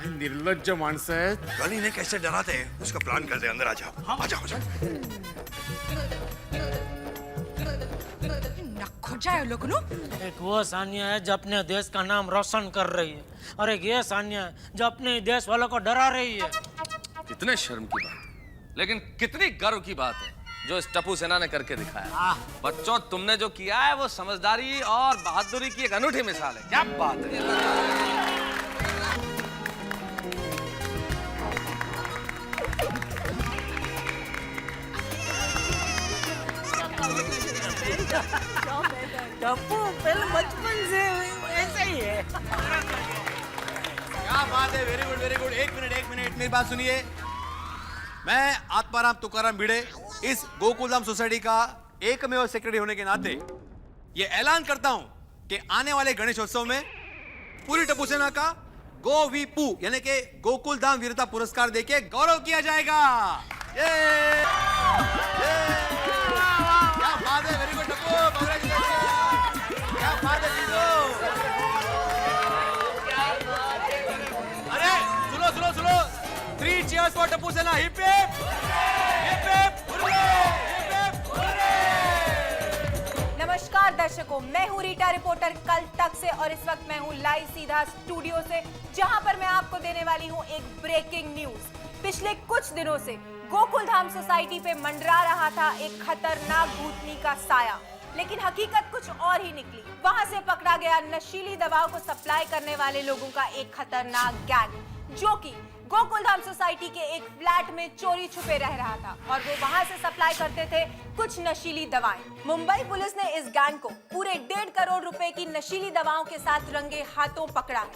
निर्लज्ज मानस है। कल इन्हें कैसे डराते हैं उसका प्लान करते हैं। अंदर आ जाओ। आ जाओ, आ जाओ। खो जाए लोग नो। एक वो सानिया है जो अपने देश का नाम रोशन कर रही है और एक ये सानिया है जो अपने देश वालों को डरा रही है। कितने शर्म की बात है, लेकिन कितनी गर्व की बात है जो इस टप्पू सेना ने करके दिखाया। बच्चों, तुमने जो किया है वो समझदारी और बहादुरी की एक अनूठी मिसाल है। क्या बात है। टप्पू पहले बचपन से ऐसा ही है। क्या बात है, वेरी गुड वेरी गुड। एक मिनट मेरी बात सुनिए। मैं आत्माराम तुकाराम भिड़े इस गोकुलधाम सोसाइटी का एकमेव सेक्रेटरी होने के नाते ये ऐलान करता हूं कि आने वाले गणेशोत्सव में पूरी टप्पू सेना का गोवीपू यानी कि गोकुलधाम वीरता पुरस्कार देके गौरव किया जाएगा। ये क्या बात है, वेरी गुड टप्पू, कांग्रेचुलेशन। क्या बात है जीजू। अरे सुनो 3 cheers for टप्पू सेना। Hip hip hip hip hurray, hip hip hurray. नमस्कार दर्शकों, मैं हूँ रीटा रिपोर्टर कल तक से और इस वक्त मैं हूँ लाइव सीधा स्टूडियो से, जहाँ पर मैं आपको देने वाली हूँ एक ब्रेकिंग न्यूज। पिछले कुछ दिनों से गोकुलधाम सोसाइटी पे मंडरा रहा था एक खतरनाक भूतनी का साया, लेकिन हकीकत कुछ और ही निकली। वहां से पकड़ा गया नशीली दवाओं को सप्लाई करने वाले लोगों का एक खतरनाक गैंग, जो कि गोकुलधाम सोसाइटी के एक फ्लैट में चोरी छुपे रह रहा था और वो वहां से सप्लाई करते थे कुछ नशीली दवाएं। मुंबई पुलिस ने इस गैंग को पूरे 1.5 करोड़ रुपए की नशीली दवाओं के साथ रंगे हाथों पकड़ा है।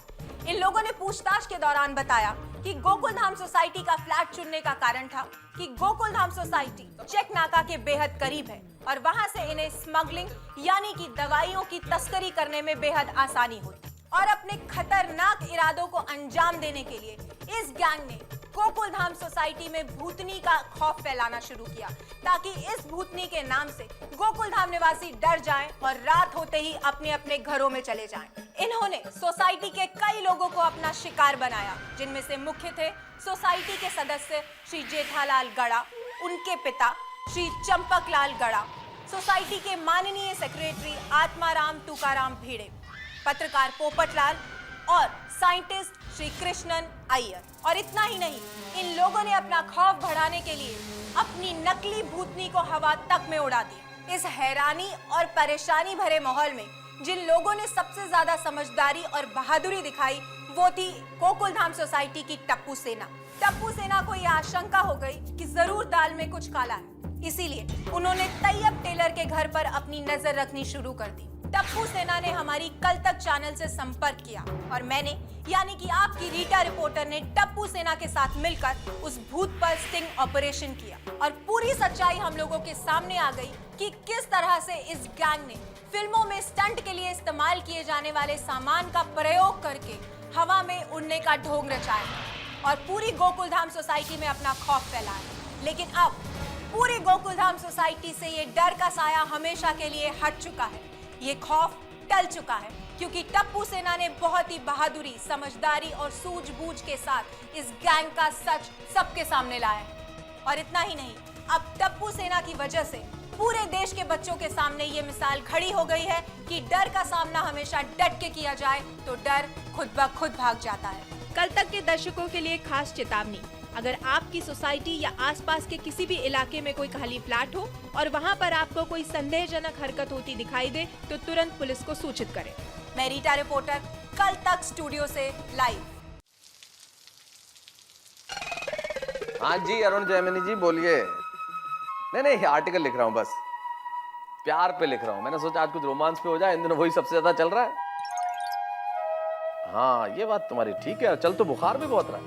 इन लोगों ने पूछताछ के दौरान बताया कि गोकुलधाम सोसाइटी का फ्लैट चुनने का कारण था कि गोकुलधाम सोसाइटी चेक नाका के बेहद करीब है और वहां से इन्हें स्मगलिंग यानी कि दवाइयों की तस्करी करने में बेहद आसानी होती। और अपने खतरनाक इरादों को अंजाम देने के लिए इस गैंग ने गोकुलधाम सोसाइटी में भूतनी का खौफ फैलाना शुरू किया, ताकि इस भूतनी के नाम से गोकुलधाम निवासी डर जाएं और रात होते ही अपने अपने घरों में चले जाएं। इन्होंने सोसाइटी के कई लोगों को अपना शिकार बनाया, जिनमें से मुख्य थे सोसाइटी के सदस्य श्री जेठालाल गड़ा, उनके पिता श्री चंपकलाल गड़ा, सोसाइटी के माननीय सेक्रेटरी आत्माराम तुकाराम भिड़े, पत्रकार पोपटलाल और साइंटिस्ट श्री कृष्णन अय्यर। और इतना ही नहीं, इन लोगों ने अपना खौफ बढ़ाने के लिए अपनी नकली भूतनी को हवा तक में उड़ा दी। इस हैरानी और परेशानी भरे माहौल में जिन लोगों ने सबसे ज्यादा समझदारी और बहादुरी दिखाई वो थी गोकुलधाम सोसाइटी की टप्पू सेना। टप्पू सेना को यह आशंका हो गई कि जरूर दाल में कुछ काला है, इसीलिए उन्होंने तैयब टेलर के घर पर अपनी नजर रखनी शुरू कर दी। टप्पू सेना ने हमारी कल तक चैनल से संपर्क किया और मैंने यानी कि आपकी रीटा रिपोर्टर ने टप्पू सेना के साथ मिलकर उस भूत पर स्टिंग ऑपरेशन किया और पूरी सच्चाई हम लोगों के सामने आ गई कि किस तरह से इस गैंग ने फिल्मों में स्टंट के लिए इस्तेमाल किए जाने वाले सामान का प्रयोग करके हवा में उड़ने का ढोंग रचाया और पूरी गोकुलधाम सोसाइटी में अपना खौफ फैलाया। लेकिन अब पूरी गोकुलधाम सोसाइटी से ये डर का साया हमेशा के लिए हट चुका है। ये खौफ टल चुका है क्योंकि टप्पू सेना ने बहुत ही बहादुरी, समझदारी और सूझबूझ के साथ इस गैंग का सच सबके सामने लाया है। और इतना ही नहीं, अब टप्पू सेना की वजह से पूरे देश के बच्चों के सामने ये मिसाल खड़ी हो गई है कि डर का सामना हमेशा डट के किया जाए तो डर खुद ब खुद भाग जाता है। कल तक के दर्शकों के लिए खास चेतावनी, अगर आपकी सोसाइटी या आसपास के किसी भी इलाके में कोई खाली फ्लैट हो और वहां पर आपको कोई संदेहजनक हरकत होती दिखाई दे तो तुरंत पुलिस को सूचित करें। मैं रीटा रिपोर्टर कल तक स्टूडियो से लाइव। हाँ जी अरुण जयमनी जी बोलिए। नहीं आर्टिकल लिख रहा हूँ, बस प्यार पे लिख रहा हूँ। मैंने सोचा आज कुछ रोमांस पे हो जाए, इन दिनों वही सबसे ज्यादा चल रहा है। हाँ ये बात तुम्हारी ठीक है, चल तो बुखार भी बहुत रहा है।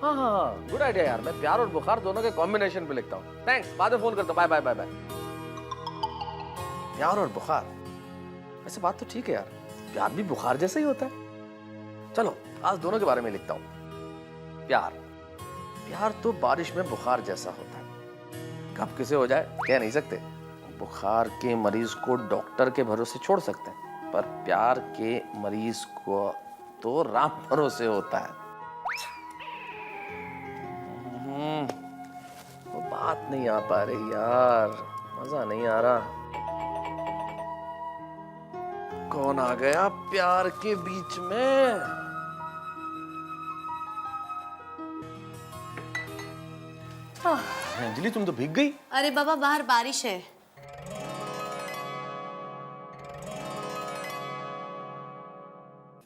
हाँ हाँ हाँ, गुड आइडिया यार। मैं प्यार और बुखार दोनों के कॉम्बिनेशन पे लिखता हूँ। थैंक्स, बाद में फोन करता हूँ। Bye bye bye bye. प्यार और बुखार, वैसे बात तो ठीक है यार, प्यार भी बुखार जैसा ही होता है। चलो आज दोनों के बारे में लिखता हूँ। प्यार, प्यार तो बारिश में बुखार जैसा होता है, कब किसे हो जाए कह नहीं सकते। बुखार के मरीज को डॉक्टर के भरोसे छोड़ सकते हैं, पर प्यार के मरीज को तो राम भरोसे होता है। वो बात नहीं आ पा रही यार, मजा नहीं आ रहा। कौन आ गया प्यार के बीच में? अंजलि तुम तो भीग गई। अरे बाबा बाहर बारिश है।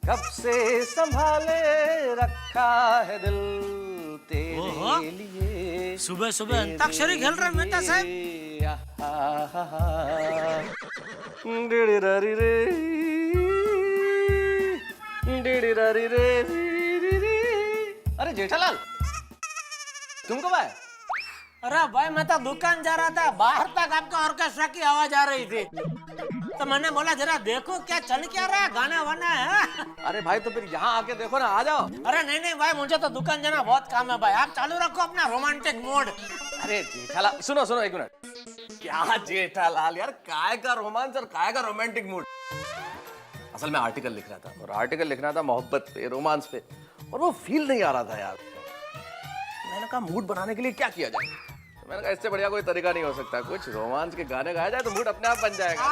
कब से संभाले रखा है दिल ओहो, तेरे लिए। सुबह सुबह अंताक्षरी खेल रहे हैं मेहता साहब। डिडिरारी रे, डिडिरारी रे, डिडिरी। अरे जेठालाल, तुम कब आए? अरे भाई मैं तो दुकान जा रहा था, बाहर तक आपका ऑर्केस्ट्रा की आवाज आ रही थी, तो मैंने बोला जरा देखो क्या चल क्या रहा है, गाना वाना है। अरे भाई तो फिर यहाँ आके देखो ना, आ जाओ। अरे नहीं नहीं भाई, मुझे तो दुकान जाना बहुत काम है भाई, आप चालू रखो अपना रोमांटिक मोड। अरे जेठालाल सुनो सुनो एक मिनट। क्या जेठालाल यार, काय का रोमांस और काय का रोमांटिक मूड। असल में आर्टिकल लिख रहा था, और आर्टिकल लिखना था मोहब्बत पे, रोमांस पे, और वो फील नहीं आ रहा था यार। मैंने कहा मूड बनाने के लिए क्या किया जाए, तो मैंने कहा इससे बढ़िया कोई तरीका नहीं हो सकता, कुछ रोमांस के गाने गाया जाए तो मूड अपने आप बन जाएगा।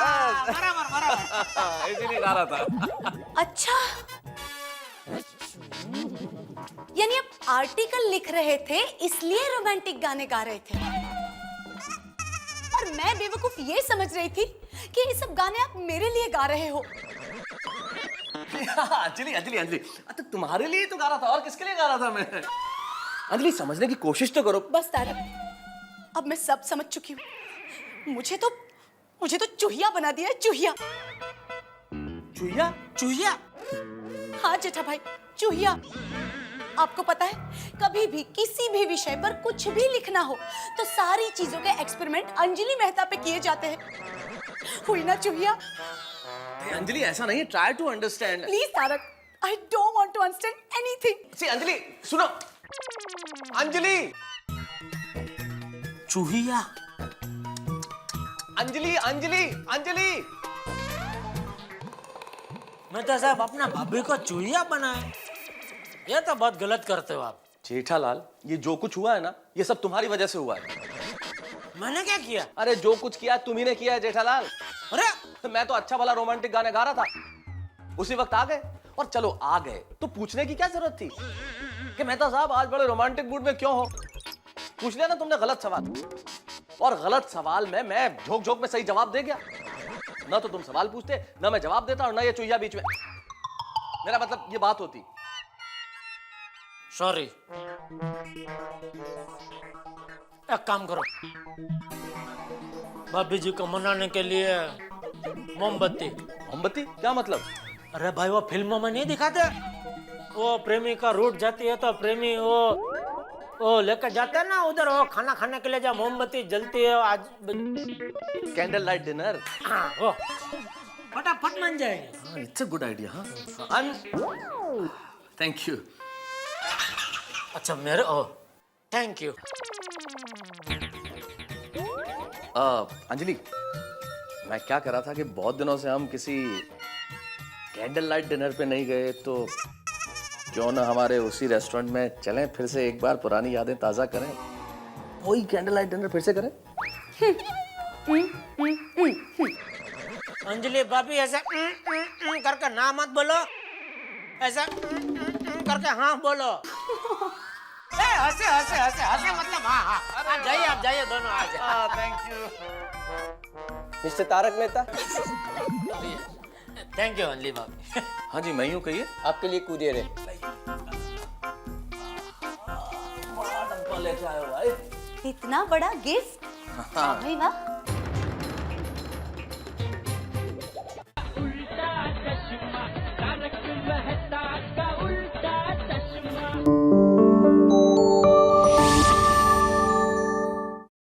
इसीलिए गा रहा था। अच्छा, यानी आप आर्टिकल लिख रहे थे इसलिए रोमांटिक गाने गा रहे थे, और मैं बेवकूफ ये समझ रही थी कि ये सब गाने आप मेरे लिए गा रहे हो। अंजलि अंजलि अंजलि, तो तुम्हारे लिए तो गा रहा था, और किसके लिए गा रहा था मैं? अंजलि समझने की कोशिश तो करो। बस तारक, अब मैं सब समझ चुकी हूँ। मुझे तो चूहिया बना दिया है, चूहिया। चूहिया? चूहिया? हाँ जेठा भाई, चूहिया। आपको पता है, कभी भी किसी भी विषय पर कुछ भी लिखना हो तो सारी चीजों के एक्सपेरिमेंट अंजलि मेहता पे किए जाते हैं। हुई ना चूहिया? अंजलि ऐसा नहीं, try to understand. Please Tarak, I don't want to understand anything. See Anjali सुनो, अंजलि, चूहिया, अंजलि अंजलि अंजलि। मेहता साहब अपना भाभी को चूहिया बनाए, ये तो बहुत गलत करते हो आप। जेठालाल, ये जो कुछ हुआ है ना, ये सब तुम्हारी वजह से हुआ है। मैंने क्या किया? अरे जो कुछ किया तुम्ही ने किया है जेठालाल। अरे मैं तो अच्छा भला रोमांटिक गाने गा रहा था, उसी वक्त आ गए। और चलो आ गए तो पूछने की क्या जरूरत थी कि मेहता साहब आज बड़े रोमांटिक मूड में क्यों हो? पूछ लिया ना तुमने गलत सवाल, और गलत सवाल में मैं झोंक झोंक में सही जवाब दे गया। ना तो तुम सवाल पूछते, ना मैं जवाब देता, और ना ये चुहिया बीच में। मेरा मतलब ये बात होती। सॉरी। एक काम करो, भाभी जी को मनाने के लिए मोमबत्ती। मोमबत्ती क्या मतलब? अरे भाई वो फिल्मों में नहीं दिखाते, वो प्रेमिका रूठ जाती है तो प्रेमी वो लेकर जाते हैं ना उधर, वो खाना खाने के लिए जब मोमबत्ती जलती है आज, कैंडल लाइट डिनर। हाँ वो फटाफट मान जाएंगे। It's a good idea. हाँ थैंक यू। अच्छा मेरे थैंक यू। अंजलि, मैं क्या कर रहा था कि बहुत दिनों से हम किसी कैंडल लाइट डिनर पे नहीं गए, तो क्यों ना हमारे उसी रेस्टोरेंट में चलें, फिर से एक बार पुरानी यादें ताज़ा करें, वही कैंडल लाइट डिनर फिर से करें। अंजलि भाभी ऐसा करके ना मत बोलो, ऐसा करके हाँ बोलो। हंसे हंसे हंसे हंसे मतलब हाँ हाँ। आप जाइए, आप जाइए दोनों आ जाए। Thank you mister Tarak Mehta. Thank you Anjali भाभी। हाँ जी, मैं यूँ कहिए। आपके लिए कुरियर है। इतना बड़ा गिफ्ट? भाई वाह।